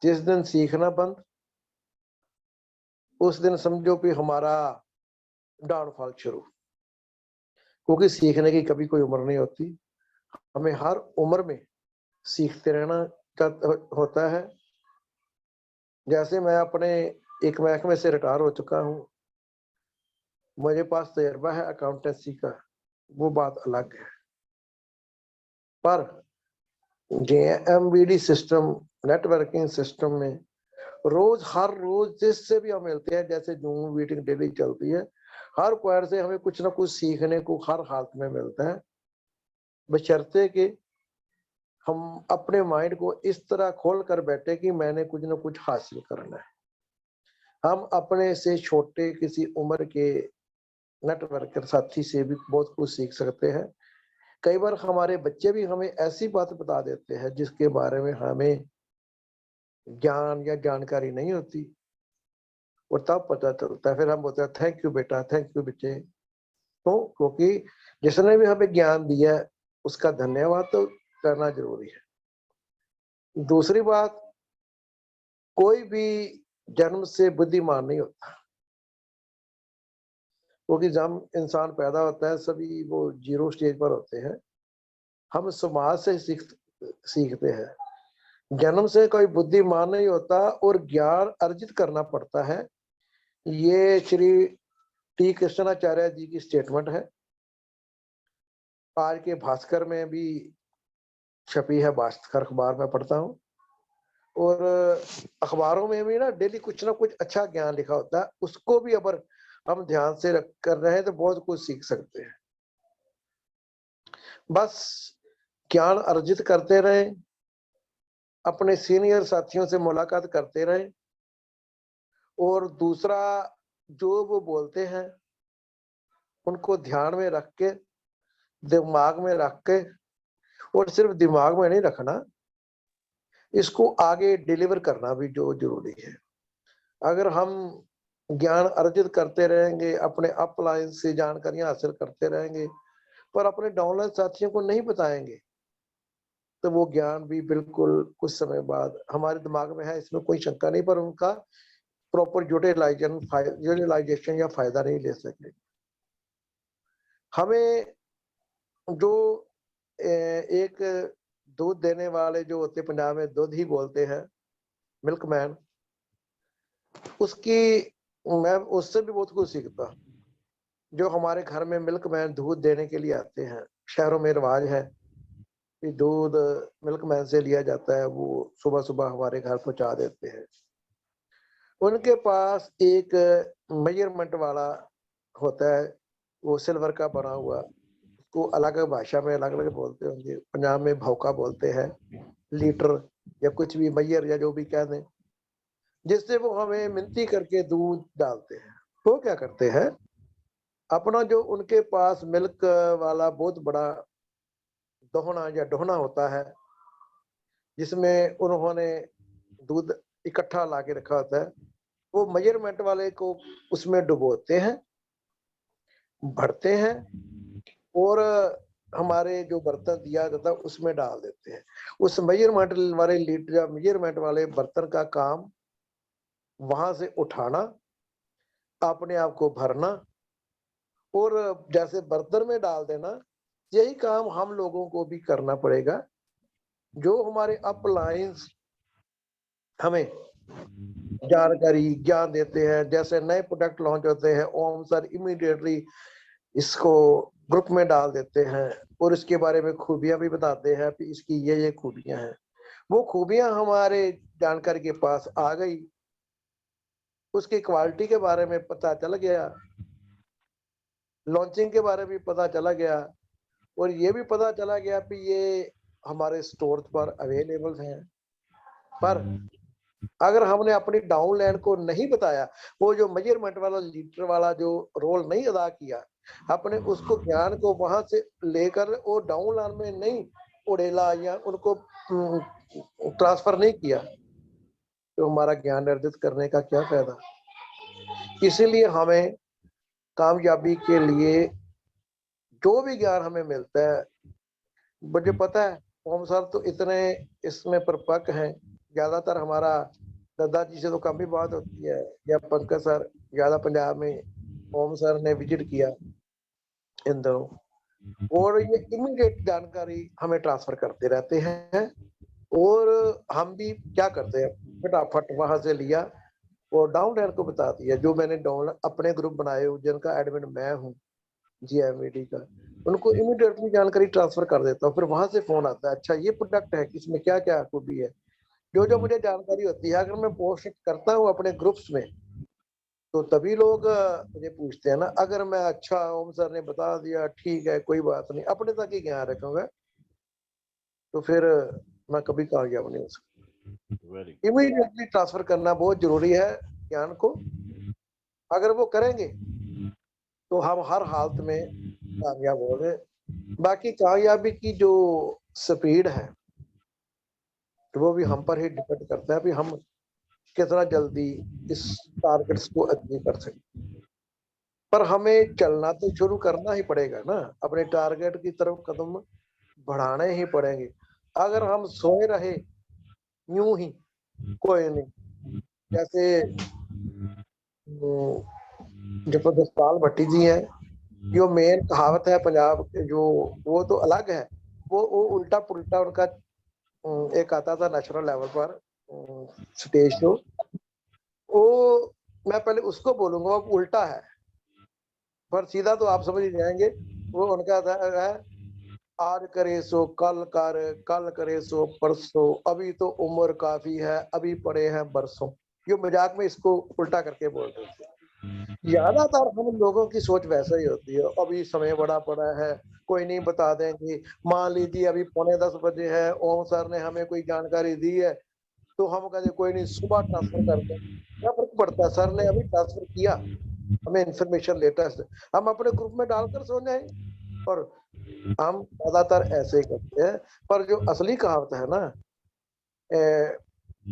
जिस दिन सीखना बंद, उस दिन समझो कि हमारा डाउनफॉल शुरू। क्योंकि सीखने की कभी कोई उम्र नहीं होती, हमें हर उम्र में सीखते रहना होता है। जैसे मैं अपने एक महकमे से रिटायर हो चुका हूँ, मुझे पास तजर्बा है अकाउंटेंसी का, वो बात अलग है। पर जेएमवीडी सिस्टम, नेटवर्किंग सिस्टम में रोज हर रोज जिससे भी हम मिलते हैं, जैसे जूम मीटिंग डेली चलती है, हर क्वायर से हमें कुछ ना कुछ सीखने को हर हालत में मिलता है, बशर्ते कि हम अपने माइंड को इस तरह खोल कर बैठे कि मैंने कुछ ना कुछ हासिल करना है। हम अपने से छोटे किसी उम्र के नेटवर्कर साथी से भी बहुत कुछ सीख सकते हैं। कई बार हमारे बच्चे भी हमें ऐसी बात बता देते हैं जिसके बारे में हमें ज्ञान या जानकारी नहीं होती, और तब पता चलता है। फिर हम बोलते हैं थैंक यू बेटा, थैंक यू बच्चे। तो क्योंकि जिसने भी हमें ज्ञान दिया है उसका धन्यवाद तो करना जरूरी है। दूसरी बात, कोई भी जन्म से बुद्धिमान नहीं होता, क्योंकि जब इंसान पैदा होता है सभी वो जीरो स्टेज पर होते हैं। हम समाज से सीखते हैं। जन्म से कोई बुद्धिमान नहीं होता और ज्ञान अर्जित करना पड़ता है। ये श्री टी कृष्णाचार्य जी की स्टेटमेंट है, आज के भास्कर में भी छपी है, भास्कर अखबार में पढ़ता हूँ। और अखबारों में भी ना डेली कुछ ना कुछ अच्छा ज्ञान लिखा होता है, उसको भी अगर हम ध्यान से रख कर रहे हैं तो बहुत कुछ सीख सकते हैं। बस ज्ञान अर्जित करते रहें, अपने सीनियर साथियों से मुलाकात करते रहें, और दूसरा जो वो बोलते हैं उनको ध्यान में रख के, दिमाग में रख के, और सिर्फ दिमाग में नहीं रखना, इसको आगे डिलीवर करना भी जो जरूरी है। अगर हम ज्ञान अर्जित करते रहेंगे, अपने अपलाइन से जानकारियां हासिल करते रहेंगे, पर अपने डाउनलाइन साथियों को नहीं बताएंगे, तो वो ज्ञान भी बिल्कुल कुछ समय बाद हमारे दिमाग में है, इसमें कोई शंका नहीं, पर उनका प्रॉपर यूटिलाइजेशन या फायदा नहीं ले सके। हमें जो एक दूध देने वाले जो होते, पंजाब में दूध ही बोलते हैं, मिल्कमैन, उसकी मैं उससे भी बहुत कुछ सीखता। जो हमारे घर में मिल्कमैन दूध देने के लिए आते हैं, शहरों में रिवाज है कि दूध मिल्कमैन से लिया जाता है, वो सुबह सुबह हमारे घर पहुंचा देते हैं। उनके पास एक मेजरमेंट वाला होता है, वो सिल्वर का बना हुआ, उसको अलग अलग भाषा में अलग अलग बोलते होंगे। पंजाब में भौका बोलते हैं, लीटर या कुछ भी, मैयर या जो भी कह दें, जिससे वो हमें मिनती करके दूध डालते हैं। वो क्या करते हैं, अपना जो उनके पास मिल्क वाला बहुत बड़ा दोहना या ढोना होता है, जिसमें उन्होंने दूध इकट्ठा ला के रखा होता है, वो मेजरमेंट वाले को उसमें डुबोते हैं, भरते हैं, और हमारे जो बर्तन दिया जाता है उसमें डाल देते हैं। उस मेजरमेंट वाले लीटर या मेजरमेंट वाले बर्तन का काम वहां से उठाना, अपने आप को भरना, और जैसे बर्तन में डाल देना। यही काम हम लोगों को भी करना पड़ेगा। जो हमारे अपलाइंस हमें जानकारी ज्ञान देते हैं, जैसे नए प्रोडक्ट लॉन्च होते हैं, ओम सर इमीडिएटली इसको ग्रुप में डाल देते हैं और इसके बारे में खूबियां भी बताते हैं कि इसकी ये खूबियां हैं। वो खूबियां हमारे जानकारी के पास आ गई, उसकी क्वालिटी के बारे में पता चल गया, लॉन्चिंग के बारे में पता चला गया, और ये भी पता चला गया कि ये हमारे स्टोर पर अवेलेबल हैं। पर अगर हमने अपनी डाउनलाइन को नहीं बताया, वो जो मेजरमेंट वाला लीटर वाला जो रोल नहीं अदा किया, अपने उसको ज्ञान को वहां से लेकर वो डाउनलाइन में नहीं उड़ेला या उनको ट्रांसफर नहीं किया, तो हमारा ज्ञान अर्जित करने का क्या फायदा। इसीलिए हमें कामयाबी के लिए जो भी ज्ञान हमें मिलता है, मुझे पता है ओम सर तो इतने इसमें परिपक्व हैं, ज्यादातर हमारा दादाजी से तो कम ही बात होती है, या पंकज सर ज्यादा पंजाब में ओम सर ने विजिट किया इन दिनों, और ये इमीडिएट जानकारी हमें ट्रांसफर करते रहते हैं। और हम भी क्या करते हैं, फटाफट वहां से लिया और डाउनलाइन को बता दिया। जो मैंने डाउनलोड अपने ग्रुप बनाए हुए जिनका एडमिन मैं हूँ, GMED का, उनको इमीडिएटली जानकारी ट्रांसफर कर देता हूँ। फिर वहां से फोन आता है, अच्छा ये प्रोडक्ट है, इसमें क्या क्या खूबी है, जो जो मुझे जानकारी होती है। अगर मैं पोस्ट करता हूँ अपने ग्रुप्स में, तो तभी लोग मुझे पूछते हैं ना। अगर मैं अच्छा ओम सर ने बता दिया ठीक है कोई बात नहीं, अपने तक ही ज्ञान रखूंगा, तो फिर मैं कभी कामयाब नहीं हो सकता। वेरी इमीडिएटली ट्रांसफर करना बहुत जरूरी है ज्ञान को। अगर वो करेंगे तो हम हर हालत में कामयाब होंगे। बाकी कामयाबी की जो स्पीड है तो वो भी हम पर ही डिपेंड करता है, भी हम कितना जल्दी इस टारगेट्स को अचीव कर सकते। पर हमें चलना तो शुरू करना ही पड़ेगा ना, अपने टारगेट की तरफ कदम बढ़ाने ही पड़ेंगे। अगर हम सोए रहे यूं ही कोई नहीं, जैसे जबरदस्त पाल भट्टी जी है, जो मेन कहावत है पंजाब के, जो वो तो अलग है, वो उल्टा पुल्टा उनका एक आता था नेशनल लेवल पर स्टेज शो, वो मैं पहले उसको बोलूंगा वो उल्टा है, पर सीधा तो आप समझ ही जाएंगे। वो उनका था है, आज करे सो कल कर, कल करे सो परसों, अभी तो उम्र काफी है, अभी पड़े हैं बरसों। ये मजाक में इसको उल्टा करके बोल रहे थे। ज्यादातर हम लोगों की सोच वैसा ही होती है, अभी समय बड़ा पड़ा है, कोई नहीं बता देंगे। मान लीजिए अभी 9:45 बजे है, ओम सर ने हमें कोई जानकारी दी है, तो हम कहते कोई नहीं सुबह ट्रांसफर कर दें। क्या फर्क पड़ता है, सर ने अभी ट्रांसफर किया, हमें इंफॉर्मेशन लेटेस्ट हम अपने ग्रुप में डालकर सो जाए। और हम ज्यादातर ऐसे ही करते हैं। पर जो असली कहावत है ना,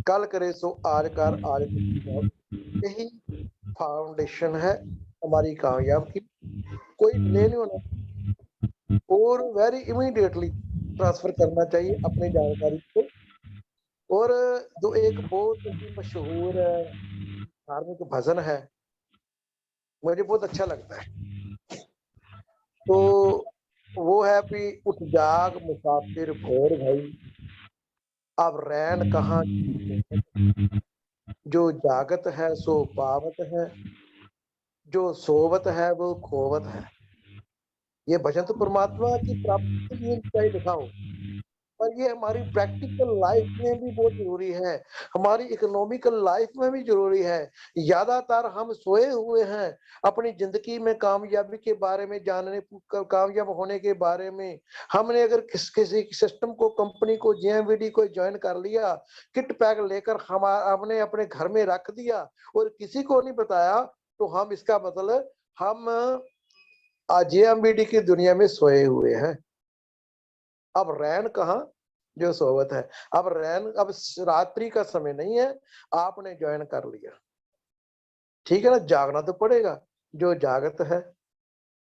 कल करे सो आज कर, आज कर, यही फाउंडेशन है हमारी कामयाब की। कोई डिले नहीं होना और वेरी इमीडिएटली ट्रांसफर करना चाहिए अपनी जानकारी को। और जो एक बहुत ही मशहूर धार्मिक भजन है, मुझे बहुत अच्छा लगता है, तो वो है कि उठ जाग मुसाफिर भोर भई, अब रैन कहाँ की सोवत, जो जागत है सो पावत है, जो सोवत है वो खोवत है। ये भजन तो परमात्मा की प्राप्ति के लिए चाहे लिखा हो, पर ये हमारी प्रैक्टिकल लाइफ में भी बहुत जरूरी है, हमारी इकोनॉमिकल लाइफ में भी जरूरी है। ज्यादातर हम सोए हुए हैं अपनी जिंदगी में कामयाबी के बारे में जानने, कामयाब होने के बारे में। हमने अगर किसी सिस्टम को, कंपनी को, जेएमवीडी को ज्वाइन कर लिया, किट पैक लेकर हमने अपने घर में रख दिया और किसी को नहीं बताया, तो हम इसका मतलब हम जेएमवीडी की दुनिया में सोए हुए हैं। अब रैन कहाँ, जो सोवत है। अब रैन, अब रात्रि का समय नहीं है, आपने ज्वाइन कर लिया, ठीक है ना, जागना तो पड़ेगा। जो जागत है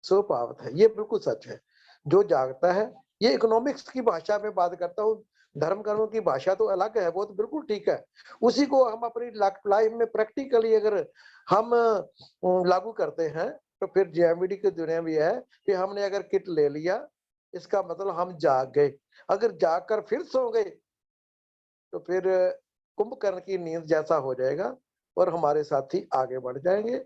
सो पावत है, ये बिल्कुल सच है। जो जागता है, ये इकोनॉमिक्स की भाषा में बात करता हूँ, धर्म कर्मों की भाषा तो अलग है, वो तो बिल्कुल ठीक है। उसी को हम अपनी लाइफ में प्रैक्टिकली अगर हम लागू करते हैं, तो फिर जेएमवीडी की दुनिया भी है कि हमने अगर किट ले लिया, इसका मतलब हम जाग गए। अगर जाग कर फिर सो गए, तो फिर कुंभकर्ण की नींद जैसा हो जाएगा और हमारे साथी आगे बढ़ जाएंगे।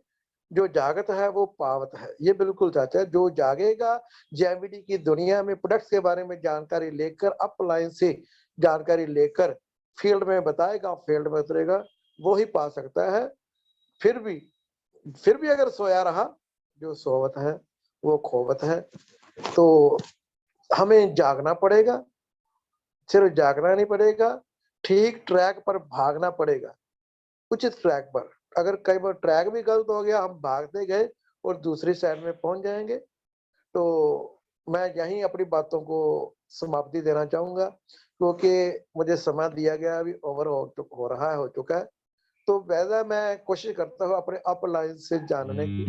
जो जागत है वो पावत है, ये बिल्कुल सच है। जो जागेगा, जेएमवीडी की दुनिया में प्रोडक्ट्स के बारे में जानकारी लेकर, अपलाइन से जानकारी लेकर फील्ड में बताएगा, फील्ड में उतरेगा, वो ही पा सकता है। फिर भी फिर भी अगर सोया रहा, जो सोवत है वो खोवत है। तो हमें जागना पड़ेगा, सिर्फ जागना नहीं पड़ेगा, ठीक ट्रैक पर भागना पड़ेगा, उचित ट्रैक पर। अगर कई बार ट्रैक भी गलत हो गया, हम भागते गए और दूसरी साइड में पहुंच जाएंगे। तो मैं यहीं अपनी बातों को समाप्ति देना चाहूंगा, क्योंकि मुझे समय दिया गया अभी ओवर हो रहा है, हो चुका है। तो वैसा मैं कोशिश करता हूँ अपने अपलाइन से जानने की।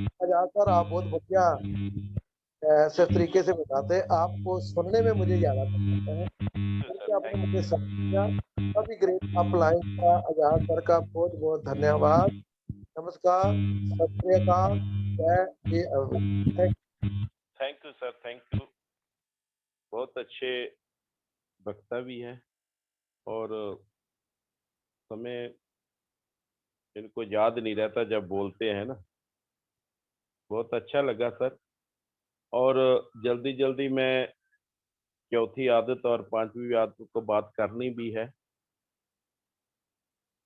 ज्यादातर आप बहुत बढ़िया ऐसे तरीके से बताते हैं, आपको सुनने में मुझे ज्यादा पसंद आता है, क्योंकि आपने मुझे समझ दिया। अभी ग्रेट अपलाइन का आजाद सर का बहुत बहुत धन्यवाद। नमस्कार, सत श्री अकाल, जय Shri Arvind. Thank you sir, thank you. बहुत अच्छे वक्ता भी हैं और समय इनको याद नहीं रहता जब बोलते हैं ना। बहुत अच्छा लगा सर। और जल्दी जल्दी मैं चौथी आदत और पांचवी आदत को बात करनी भी है।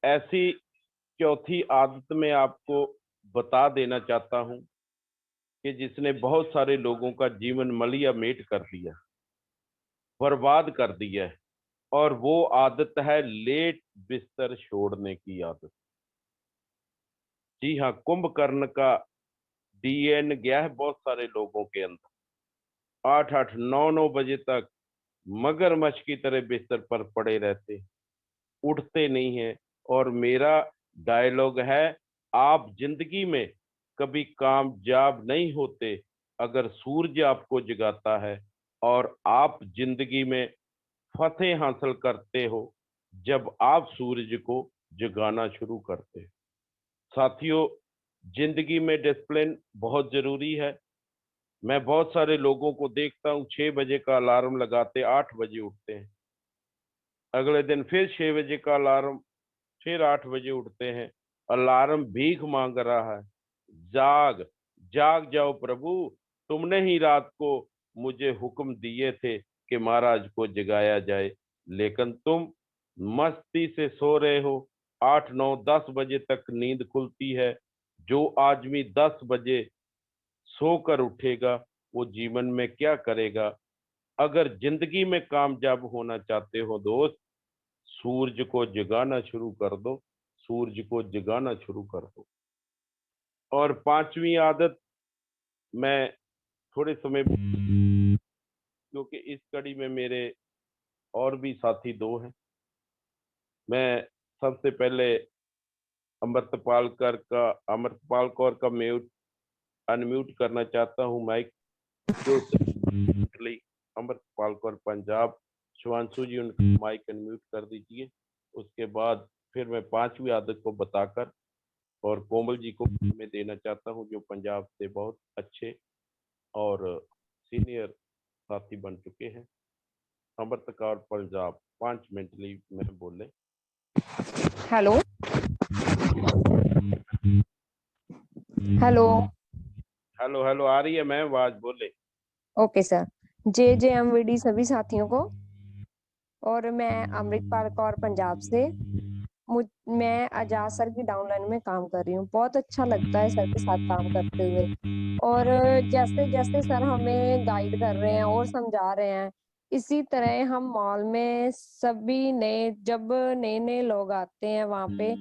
ऐसी चौथी आदत में आपको बता देना चाहता हूं कि जिसने बहुत सारे लोगों का जीवन मलिया मेट कर दिया, बर्बाद कर दिया है, और वो आदत है लेट बिस्तर छोड़ने की आदत। जी हाँ, कुंभकर्ण का डीएन गया है बहुत सारे लोगों के अंदर। 8-8, 9-9 बजे तक मगरमच्छ की तरह बिस्तर पर पड़े रहते, उठते नहीं है। और मेरा डायलॉग है, आप जिंदगी में कभी कामयाब नहीं होते अगर सूरज आपको जगाता है, और आप जिंदगी में फतेह हासिल करते हो जब आप सूरज को जगाना शुरू करते हो। साथियों, जिंदगी में डिसिप्लिन बहुत जरूरी है। मैं बहुत सारे लोगों को देखता हूँ 6 बजे का अलार्म लगाते 8 बजे उठते हैं, अगले दिन फिर 6 बजे का अलार्म, फिर 8 बजे उठते हैं। अलार्म भीख मांग रहा है, जाग जाग जाओ प्रभु, तुमने ही रात को मुझे हुक्म दिए थे कि महाराज को जगाया जाए, लेकिन तुम मस्ती से सो रहे हो। 8, 9, 10 बजे तक नींद खुलती है। जो आदमी 10 बजे सोकर उठेगा वो जीवन में क्या करेगा? अगर जिंदगी में कामयाब होना चाहते हो दोस्त, सूरज को जगाना शुरू कर दो, सूरज को जगाना शुरू कर दो। और पांचवी आदत, मैं थोड़े समय, क्योंकि इस कड़ी में मेरे और भी साथी दो हैं, मैं सबसे पहले अमृतपाल कौर का म्यूट अनम्यूट करना चाहता हूं माइक, जो अमृतपाल कौर पंजाब, शिवांशु जी उनका माइक अनम्यूट कर दीजिए। उसके बाद फिर मैं पांचवी आदत को बताकर और कोमल जी को मैं देना चाहता हूं, जो पंजाब से बहुत अच्छे और सीनियर साथी बन चुके हैं। अमृतकौर पंजाब 5 मिनट ली मैं बोले। Hello hello. हेलो हेलो, आ रही है मैं आवाज, बोले। Okay sir. JJMVD सभी साथियों को, और मैं अमृतपाल कौर पंजाब से। मैं आजाद सर की डाउनलाइन में काम कर रही हूँ। बहुत अच्छा लगता है सर के साथ काम करते हुए। और जैसे जैसे सर हमें गाइड कर रहे हैं और समझा रहे हैं, इसी तरह हम मॉल में सभी नए, जब नए नए लोग आते हैं वहां पे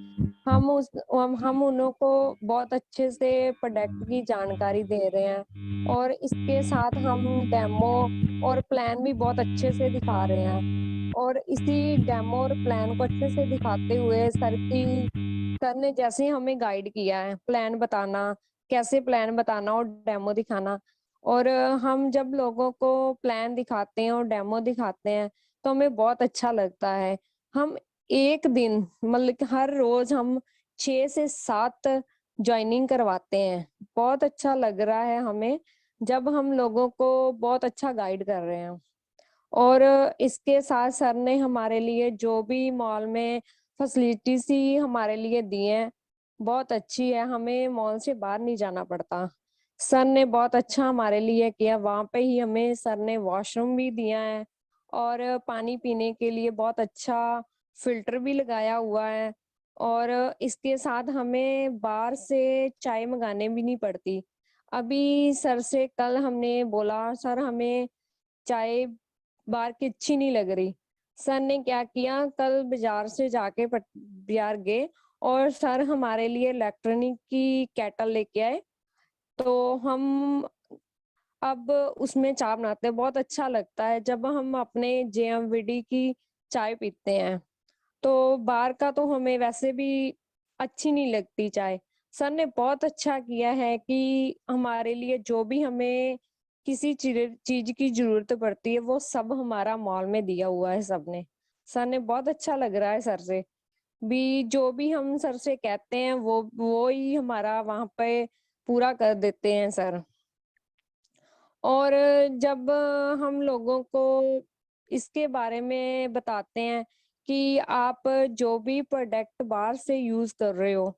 हम उन्हों को बहुत अच्छे से प्रोडक्ट की जानकारी दे रहे हैं, और इसके साथ हम डेमो और प्लान भी बहुत अच्छे से दिखा रहे हैं। और इसी डेमो और प्लान को अच्छे से दिखाते हुए सर ने जैसे ही हमें गाइड किया है, प्लान बताना, कैसे प्लान बताना और डेमो दिखाना। और हम जब लोगों को प्लान दिखाते हैं और डेमो दिखाते हैं तो हमें बहुत अच्छा लगता है। हम एक दिन, मतलब कि हर रोज हम 6 से 7 ज्वाइनिंग करवाते हैं। बहुत अच्छा लग रहा है हमें जब हम लोगों को बहुत अच्छा गाइड कर रहे हैं। और इसके साथ सर ने हमारे लिए जो भी मॉल में फैसिलिटीज ही हमारे लिए दी हैं, बहुत अच्छी है। हमें मॉल से बाहर नहीं जाना पड़ता। सर ने बहुत अच्छा हमारे लिए किया। वहां पे ही हमें सर ने वॉशरूम भी दिया है, और पानी पीने के लिए बहुत अच्छा फिल्टर भी लगाया हुआ है। और इसके साथ हमें बाहर से चाय मंगाने भी नहीं पड़ती। अभी सर से कल हमने बोला, सर हमें चाय बाहर की अच्छी नहीं लग रही। सर ने क्या किया, कल बाजार से जाके बाजार गए और सर हमारे लिए इलेक्ट्रॉनिक की केटल लेके आए। तो हम अब उसमें चाय बनाते हैं। बहुत अच्छा लगता है जब हम अपने JMVD की चाय पीते हैं। तो बाहर का तो हमें वैसे भी अच्छी नहीं लगती चाय। सर ने बहुत अच्छा किया है कि हमारे लिए जो भी हमें किसी चीज की जरूरत पड़ती है वो सब हमारा मॉल में दिया हुआ है सबने। सर ने बहुत अच्छा लग रहा है। सर से भी जो भी हम सर से कहते हैं वो ही हमारा वहां पे पूरा कर देते हैं सर। और जब हम लोगों को इसके बारे में बताते हैं कि आप जो भी प्रोडक्ट बाहर से यूज कर रहे हो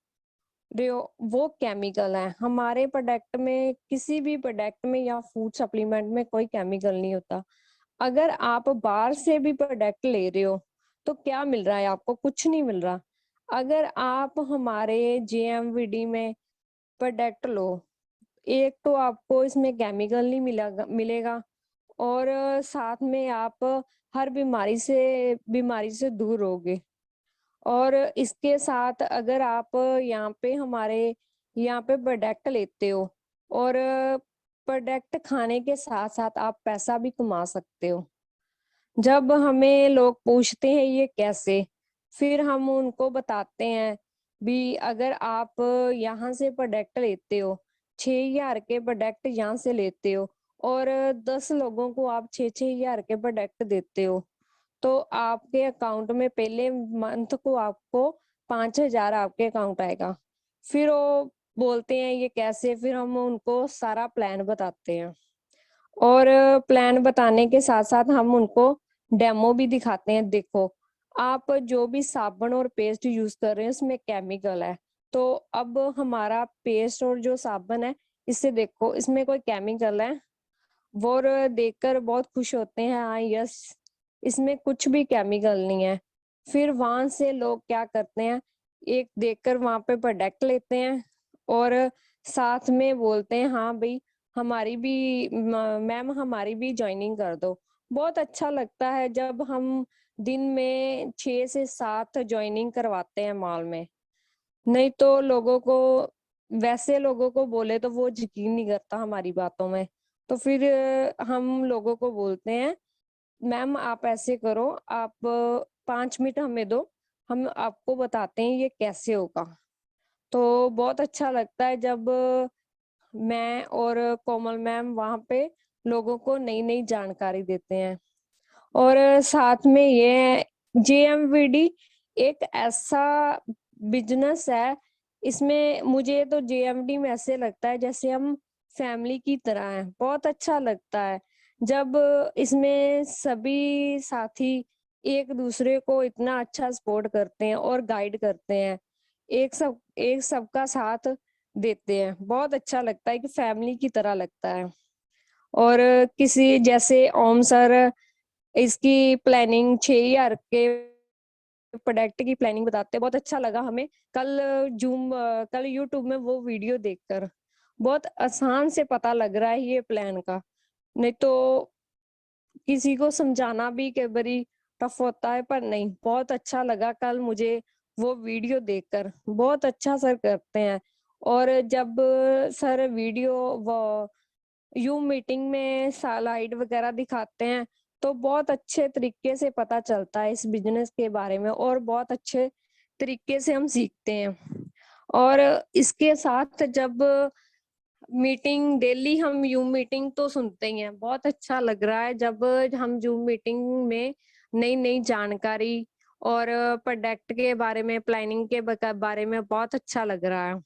वो केमिकल है। हमारे प्रोडक्ट में, किसी भी प्रोडक्ट में या फूड सप्लीमेंट में कोई केमिकल नहीं होता। अगर आप बाहर से भी प्रोडक्ट ले रहे हो तो क्या मिल रहा है आपको? कुछ नहीं मिल रहा। अगर आप हमारे JMVD में प्रोडक्ट लो। एक तो आपको इसमें केमिकल नहीं मिलेगा और साथ में आप हर बीमारी से दूर रहोगे। और इसके साथ अगर आप हमारे यहाँ पे प्रोडक्ट लेते हो और प्रोडक्ट खाने के साथ साथ आप पैसा भी कमा सकते हो। जब हमें लोग पूछते हैं ये कैसे, फिर हम उनको बताते हैं भी अगर आप यहाँ से प्रोडक्ट लेते हो, 6,000 के प्रोडक्ट यहाँ से लेते हो और 10 लोगों को आप 6,000 के प्रोडक्ट देते हो, तो आपके अकाउंट में पहले मंथ को आपको 5,000 आपके अकाउंट आएगा। फिर वो बोलते हैं ये कैसे, फिर हम उनको सारा प्लान बताते हैं और प्लान बताने के साथ साथ हम उनको डेमो भी दिखाते हैं। देखो, आप जो भी साबुन और पेस्ट यूज कर रहे हैं उसमें केमिकल है, तो अब हमारा पेस्ट और जो साबुन है इससे देखो इसमें कोई केमिकल है, वो देखकर बहुत खुश होते हैं, हाँ यस इसमें कुछ भी केमिकल नहीं है। फिर वहां से लोग क्या करते हैं, एक देखकर वहां पे प्रोडक्ट लेते हैं और साथ में बोलते हैं हाँ भाई हमारी भी मैम हमारी भी ज्वाइनिंग कर दो। बहुत अच्छा लगता है जब हम दिन में 6 से 7 ज्वाइनिंग करवाते हैं मॉल में। नहीं तो लोगों को बोले तो वो यकीन नहीं करता हमारी बातों में, तो फिर हम लोगों को बोलते हैं मैम आप ऐसे करो, आप 5 मिनट हमें दो, हम आपको बताते हैं ये कैसे होगा। तो बहुत अच्छा लगता है जब मैं और कोमल मैम वहां पे लोगों को नई नई जानकारी देते हैं। और साथ में ये जेएमवीडी एक ऐसा बिजनेस है, इसमें मुझे तो जेएमडी में ऐसे लगता है जैसे हम फैमिली की तरह है। बहुत अच्छा लगता है जब इसमें सभी साथी एक दूसरे को इतना अच्छा सपोर्ट करते हैं और गाइड करते हैं, एक सबका साथ देते हैं। बहुत अच्छा लगता है कि फैमिली की तरह लगता है। और किसी जैसे ओम सर इसकी प्लानिंग 6,000 के प्रोडक्ट की प्लानिंग बताते हैं, बहुत अच्छा लगा हमें कल यूट्यूब में वो वीडियो देखकर। बहुत आसान से पता लग रहा है ये प्लान का, नहीं तो किसी को समझाना भी कई बारी टफ होता है, पर नहीं बहुत अच्छा लगा कल मुझे वो वीडियो देखकर। बहुत अच्छा सर करते हैं। और जब सर वीडियो वो मीटिंग में स्लाइड वगैरह दिखाते हैं तो बहुत अच्छे तरीके से पता चलता है इस बिजनेस के बारे में और बहुत अच्छे तरीके से हम सीखते हैं। और इसके साथ जब मीटिंग डेली हम मीटिंग तो सुनते ही हैं, बहुत अच्छा लग रहा है जब हम मीटिंग में नई नई जानकारी और प्रोडक्ट के बारे में प्लानिंग के बारे में बहुत अच्छा लग रहा है।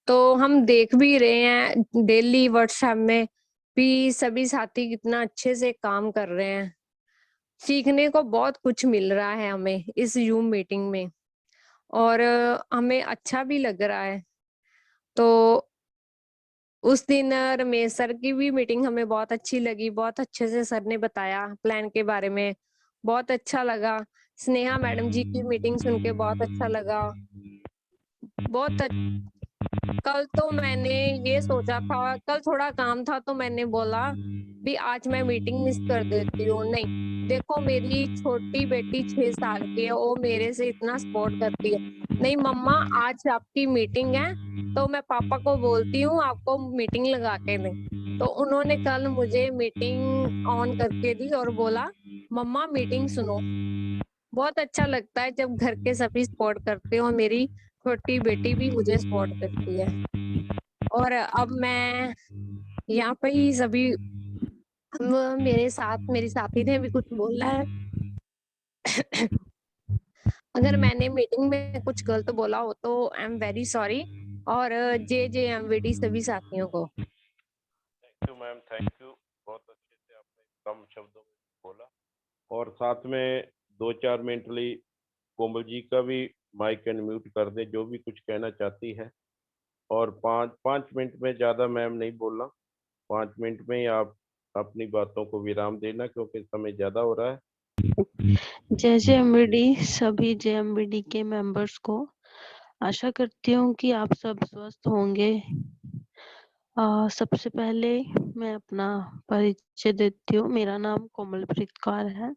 तो हम देख भी रहे हैं डेली व्हाट्सएप में भी सभी साथी कितना अच्छे से काम कर रहे हैं। सीखने को बहुत कुछ मिल रहा है हमें इस जूम मीटिंग में और हमें अच्छा भी लग रहा है। तो उस दिन रमेश सर की भी मीटिंग हमें बहुत अच्छी लगी, बहुत अच्छे से सर ने बताया प्लान के बारे में, बहुत अच्छा लगा। स्नेहा मैडम जी की मीटिंग सुन के बहुत अच्छा लगा। बहुत कल तो मैंने ये सोचा था, कल थोड़ा काम था तो मैंने बोला भी आज मैं मीटिंग मिस कर देती हूँ। नहीं देखो मेरी छोटी बेटी 6 साल की है, वो मेरे से इतना सपोर्ट करती है। नहीं मम्मा आज आपकी मीटिंग है तो मैं पापा को बोलती हूँ आपको मीटिंग लगा के दें। तो उन्होंने कल मुझे मीटिंग ऑन करके दी और बोला मम्मा मीटिंग सुनो। बहुत अच्छा लगता है जब घर के सभी सपोर्ट करते हो, मेरी छोटी बेटी भी मुझे सपोर्ट करती है। और अब मैं यहाँ पे ही सभी मेरे साथ मेरी साथी ने भी कुछ बोला है। अगर मैंने मीटिंग में कुछ गलत बोला हो तो आई एम वेरी सॉरी। और JJMVD सभी साथियों को thank you ma'am, thank you. बहुत अच्छे से आपने कम शब्दों में बोला और साथ में 2-4 मिनट लिए कोमल जी का भी माइक अनम्यूट कर दें जो भी कुछ कहना चाहती है। और 5 मिनट में ज़्यादा मैम नहीं बोलना, 5 मिनट में ही आप अपनी बातों को विराम देना क्योंकि समय ज़्यादा हो रहा है। JJMVD सभी JMVD के मेंबर्स को आशा करती हूँ कि आप सब स्वस्थ होंगे। सबसे पहले मैं अपना परिचय देती हूँ। मेरा नाम कोमलप्रीत कौर है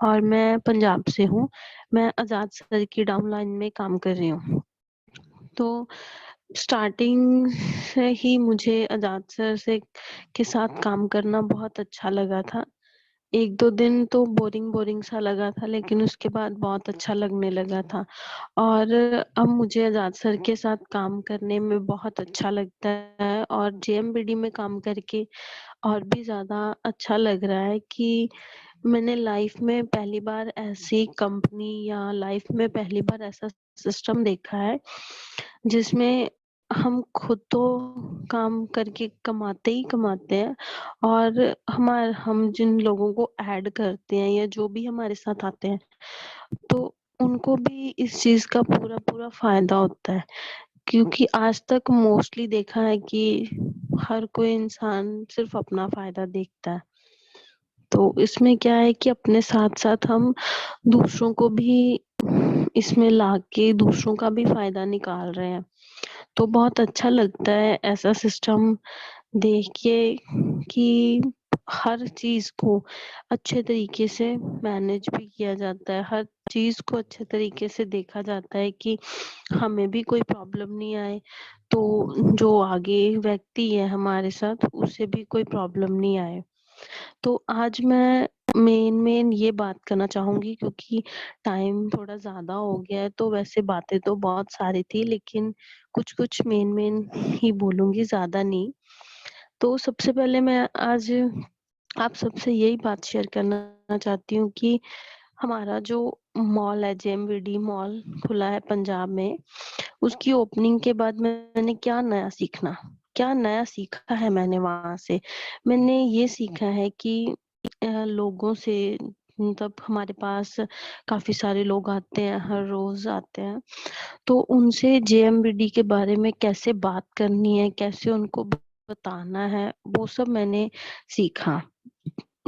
और मैं पंजाब से हूँ। मैं आजाद सर की डाउनलाइन में काम कर रही हूँ। तो स्टार्टिंग से ही मुझे आजाद सर से के साथ काम करना बहुत अच्छा लगा था। 1-2 दिन तो बोरिंग सा लगा था, लेकिन उसके बाद बहुत अच्छा लगने लगा था और अब मुझे आजाद सर के साथ काम करने में बहुत अच्छा लगता है और जेएमबीडी में काम करके और भी ज़्यादा अच्छा लग रहा है कि मैंने लाइफ में पहली बार ऐसी कंपनी या लाइफ में पहली बार ऐसा सिस्टम देखा है जिसमें हम खुद तो काम करके कमाते ही कमाते हैं और हम जिन लोगों को ऐड करते हैं या जो भी हमारे साथ आते हैं तो उनको भी इस चीज का पूरा फायदा होता है, क्योंकि आज तक मोस्टली देखा है कि हर कोई इंसान सिर्फ अपना फायदा देखता है। तो इसमें क्या है कि अपने साथ साथ हम दूसरों को भी इसमें लाके दूसरों का भी फायदा निकाल रहे हैं। तो बहुत अच्छा लगता है ऐसा सिस्टम देख के कि हर चीज को अच्छे तरीके से मैनेज भी किया जाता है, हर चीज को अच्छे तरीके से देखा जाता है कि हमें भी कोई प्रॉब्लम नहीं आए, तो जो आगे व्यक्ति है हमारे साथ उसे भी कोई प्रॉब्लम नहीं आए। तो आज मैं मेन ये बात करना चाहूंगी, क्योंकि टाइम थोड़ा ज्यादा हो गया है। तो वैसे बातें तो बहुत सारी थी, लेकिन कुछ मेन ही बोलूंगी, ज्यादा नहीं। तो सबसे पहले मैं आज आप सबसे यही बात शेयर करना चाहती हूँ कि हमारा जो मॉल है, जेएमवीडी मॉल खुला है पंजाब में, उसकी ओपनिंग के बाद मैंने क्या नया सीखा है मैंने वहां से। मैंने ये सीखा है कि लोगों से, मतलब हमारे पास काफी सारे लोग आते हैं, हर रोज आते हैं, तो उनसे जेएमबीडी के बारे में कैसे बात करनी है, कैसे उनको बताना है, वो सब मैंने सीखा।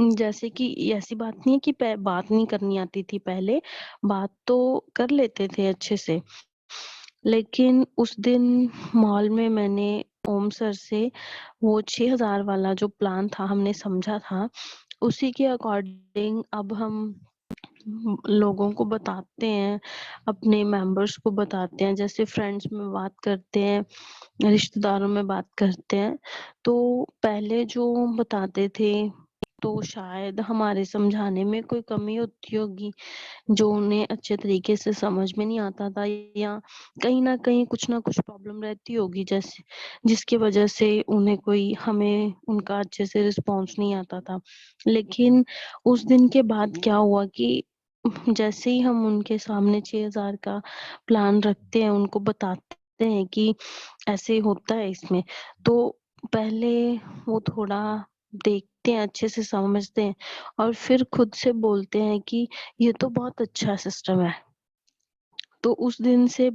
जैसे कि ऐसी बात नहीं है कि बात नहीं करनी आती थी पहले, बात तो कर लेते थे अच्छे से, लेकिन उस दिन मॉल में मैंने ओम सर से वो 6000 वाला जो प्लान था हमने समझा था, उसी के अकॉर्डिंग अब हम लोगों को बताते हैं, अपने मेंबर्स को बताते हैं, जैसे फ्रेंड्स में बात करते हैं, रिश्तेदारों में बात करते हैं। तो पहले जो बताते थे तो शायद हमारे समझाने में कोई कमी होती होगी, जो उन्हें अच्छे तरीके से समझ में नहीं आता था, या कहीं ना कुछ प्रॉब्लम रहती होगी, जैसे जिसकी वजह से उन्हें हमें उनका अच्छे से रिस्पॉन्स नहीं आता था। लेकिन उस दिन के बाद क्या हुआ कि जैसे ही हम उनके सामने 6000 का प्लान रखते हैं, उनको बताते हैं कि ऐसे होता है इसमें, तो पहले वो थोड़ा देखते हैं, अच्छे से समझते हैं और फिर खुद से बोलते हैं कि ये तो बहुत अच्छा सिस्टम है। तो उस दिन से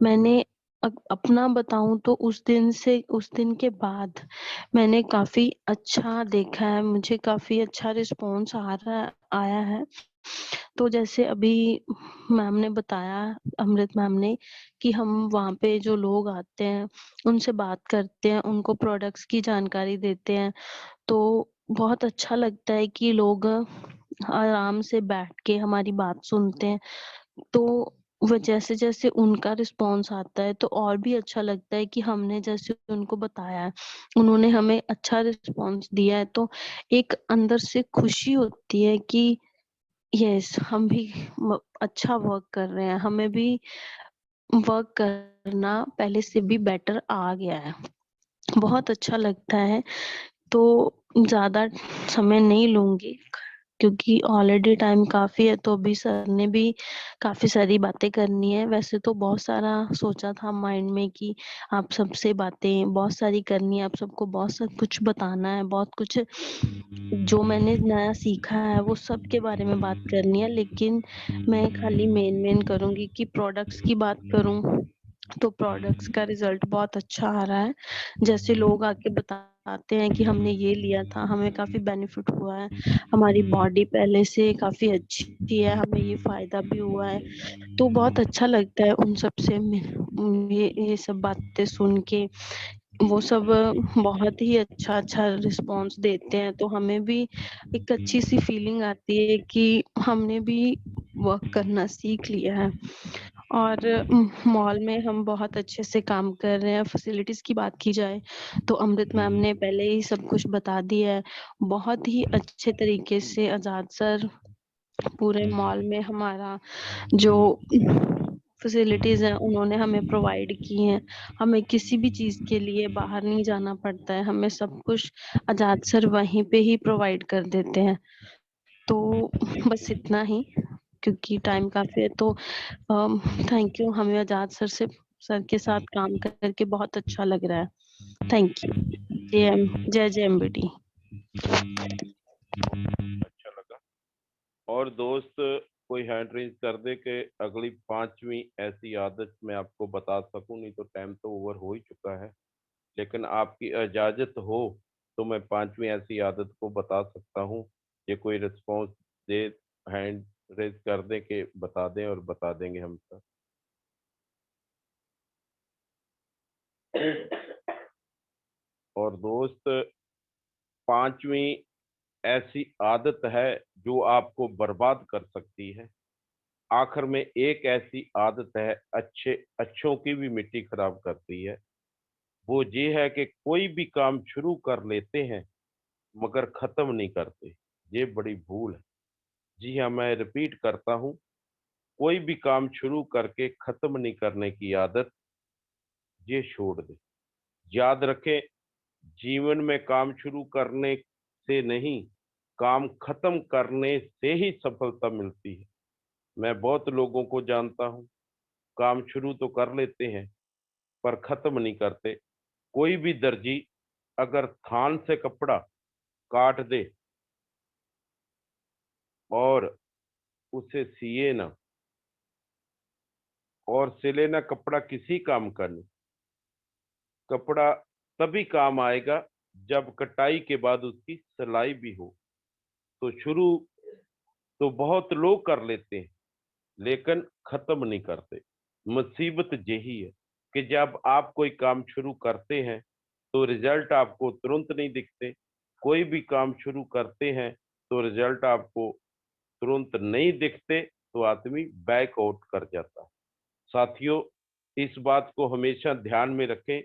मैंने अपना बताऊं तो उस दिन के बाद मैंने काफी अच्छा देखा है, मुझे काफी अच्छा रिस्पॉन्स आया है। तो जैसे अभी मैम ने बताया, अमृत मैम ने, कि हम वहाँ पे जो लोग आते हैं उनसे बात करते हैं, उनको प्रोडक्ट्स की जानकारी देते हैं, तो बहुत अच्छा लगता है कि लोग आराम से बैठ के हमारी बात सुनते हैं। तो वो जैसे जैसे उनका रिस्पॉन्स आता है तो और भी अच्छा लगता है कि हमने जैसे उनको बताया है, उन्होंने हमें अच्छा रिस्पॉन्स दिया है, तो एक अंदर से खुशी होती है कि यस, हम भी अच्छा वर्क कर रहे हैं, हमें भी वर्क करना पहले से भी बेटर आ गया है। बहुत अच्छा लगता है। तो ज्यादा समय नहीं लूंगी, क्योंकि ऑलरेडी टाइम काफी है, तो अभी सर ने भी काफी सारी बातें करनी है। वैसे तो बहुत सारा सोचा था माइंड में कि आप सबसे बातें बहुत सारी करनी है, आप सबको बहुत सब कुछ बताना है, बहुत कुछ जो मैंने नया सीखा है वो सब के बारे में बात करनी है, लेकिन मैं खाली मेन करूंगी कि प्रोडक्ट्स की बात करूं तो प्रोडक्ट्स का रिजल्ट बहुत अच्छा आ रहा है। जैसे लोग आके बता बताते हैं कि हमने ये लिया था, हमें काफ़ी बेनिफिट हुआ है, हमारी बॉडी पहले से काफ़ी अच्छी है, हमें ये फ़ायदा भी हुआ है। तो बहुत अच्छा लगता है उन सब से ये सब बातें सुन के। वो सब बहुत ही अच्छा रिस्पॉन्स देते हैं, तो हमें भी एक अच्छी-सी फीलिंग आती है कि हमने भी वर्क करना सीख लिया है। और मॉल में हम बहुत अच्छे से काम कर रहे हैं। फैसिलिटीज़ की बात की जाए तो अमृत मैम ने पहले ही सब कुछ बता दिया है। बहुत ही अच्छे तरीके से आज़ाद सर पूरे मॉल में हमारा जो फैसिलिटीज़ हैं उन्होंने हमें प्रोवाइड की हैं। हमें किसी भी चीज़ के लिए बाहर नहीं जाना पड़ता है, हमें सब कुछ आज़ाद सर वहीं पे ही प्रोवाइड कर देते हैं। तो बस इतना ही, क्योंकि टाइम काफ़ी है, तो थैंक यू, हमें आज़ाद सर के साथ काम करके बहुत अच्छा लग रहा है। Thank you. जय जय एमबीडी। अच्छा लगा। और दोस्त कोई हैंड रेज कर दे कि अगली 5वीं ऐसी आदत मैं आपको बता सकूं, नहीं तो टाइम तो ओवर हो ही चुका है। लेकिन आपकी इजाजत हो तो मैं 5वीं ऐसी आदत को बता सकता हूँ। ये कोई रिस्पॉन्स दे, हैंड रेज कर दे कि बता दें, और बता देंगे हम सर। और दोस्त 5वीं ऐसी आदत है जो आपको बर्बाद कर सकती है। आखिर में एक ऐसी आदत है अच्छों की भी मिट्टी खराब करती है। वो ये है कि कोई भी काम शुरू कर लेते हैं मगर खत्म नहीं करते। ये बड़ी भूल है। जी हाँ, मैं रिपीट करता हूँ, कोई भी काम शुरू करके खत्म नहीं करने की आदत ये छोड़ दे। याद रखें, जीवन में काम शुरू करने से नहीं, काम खत्म करने से ही सफलता मिलती है। मैं बहुत लोगों को जानता हूँ, काम शुरू तो कर लेते हैं पर खत्म नहीं करते। कोई भी दर्जी अगर थान से कपड़ा काट दे और उसे सिए ना, और सिले ना कपड़ा किसी काम का नहीं। कपड़ा तभी काम आएगा जब कटाई के बाद उसकी सिलाई भी हो। तो शुरू तो बहुत लोग कर लेते हैं लेकिन खत्म नहीं करते। मुसीबत यही है कि जब आप कोई काम शुरू करते हैं तो रिजल्ट आपको तुरंत नहीं दिखते। कोई भी काम शुरू करते हैं तो रिजल्ट आपको तुरंत नहीं दिखते, तो आदमी बैक आउट कर जाता है। साथियों, इस बात को हमेशा ध्यान में रखें।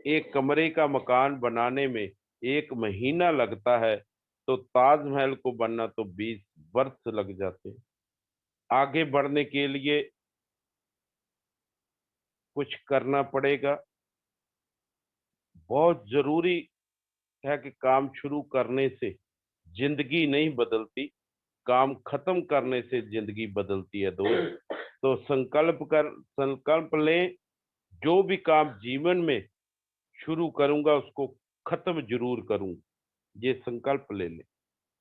एक कमरे का मकान बनाने में 1 महीना लगता है, तो ताजमहल को बनना तो 20 वर्ष लग जाते हैं। आगे बढ़ने के लिए कुछ करना पड़ेगा। बहुत जरूरी है कि काम शुरू करने से जिंदगी नहीं बदलती, काम खत्म करने से जिंदगी बदलती है दोस्त। तो संकल्प लें, जो भी काम जीवन में शुरू करूंगा उसको खत्म जरूर करूं। ये संकल्प ले लें।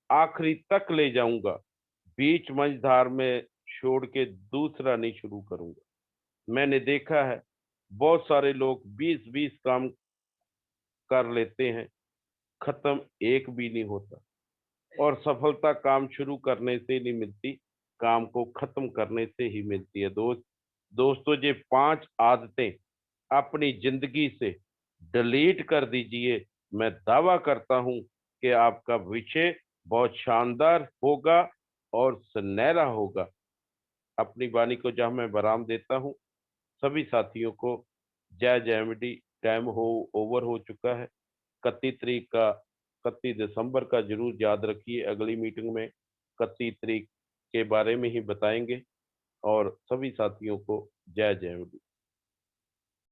आखिरी तक ले जाऊंगा, बीच मझधार में छोड़ के दूसरा नहीं शुरू करूंगा। मैंने देखा है, बहुत सारे लोग 20-20 काम कर लेते हैं, खत्म एक भी नहीं होता। और सफलता काम शुरू करने से नहीं मिलती, काम को खत्म करने से ही मिलती है दोस्तों, ये 5 आदतें अपनी जिंदगी से डिलीट कर दीजिए। मैं दावा करता हूं कि आपका विषय बहुत शानदार होगा और सुनहरा होगा। अपनी वाणी को जहां मैं विराम देता हूं, सभी साथियों को जय जयमडी। टाइम हो ओवर हो चुका है। 31 दिसंबर का जरूर याद रखिए। अगली मीटिंग में 31 तारीख के बारे में ही बताएंगे। और सभी साथियों को जय जयमडी।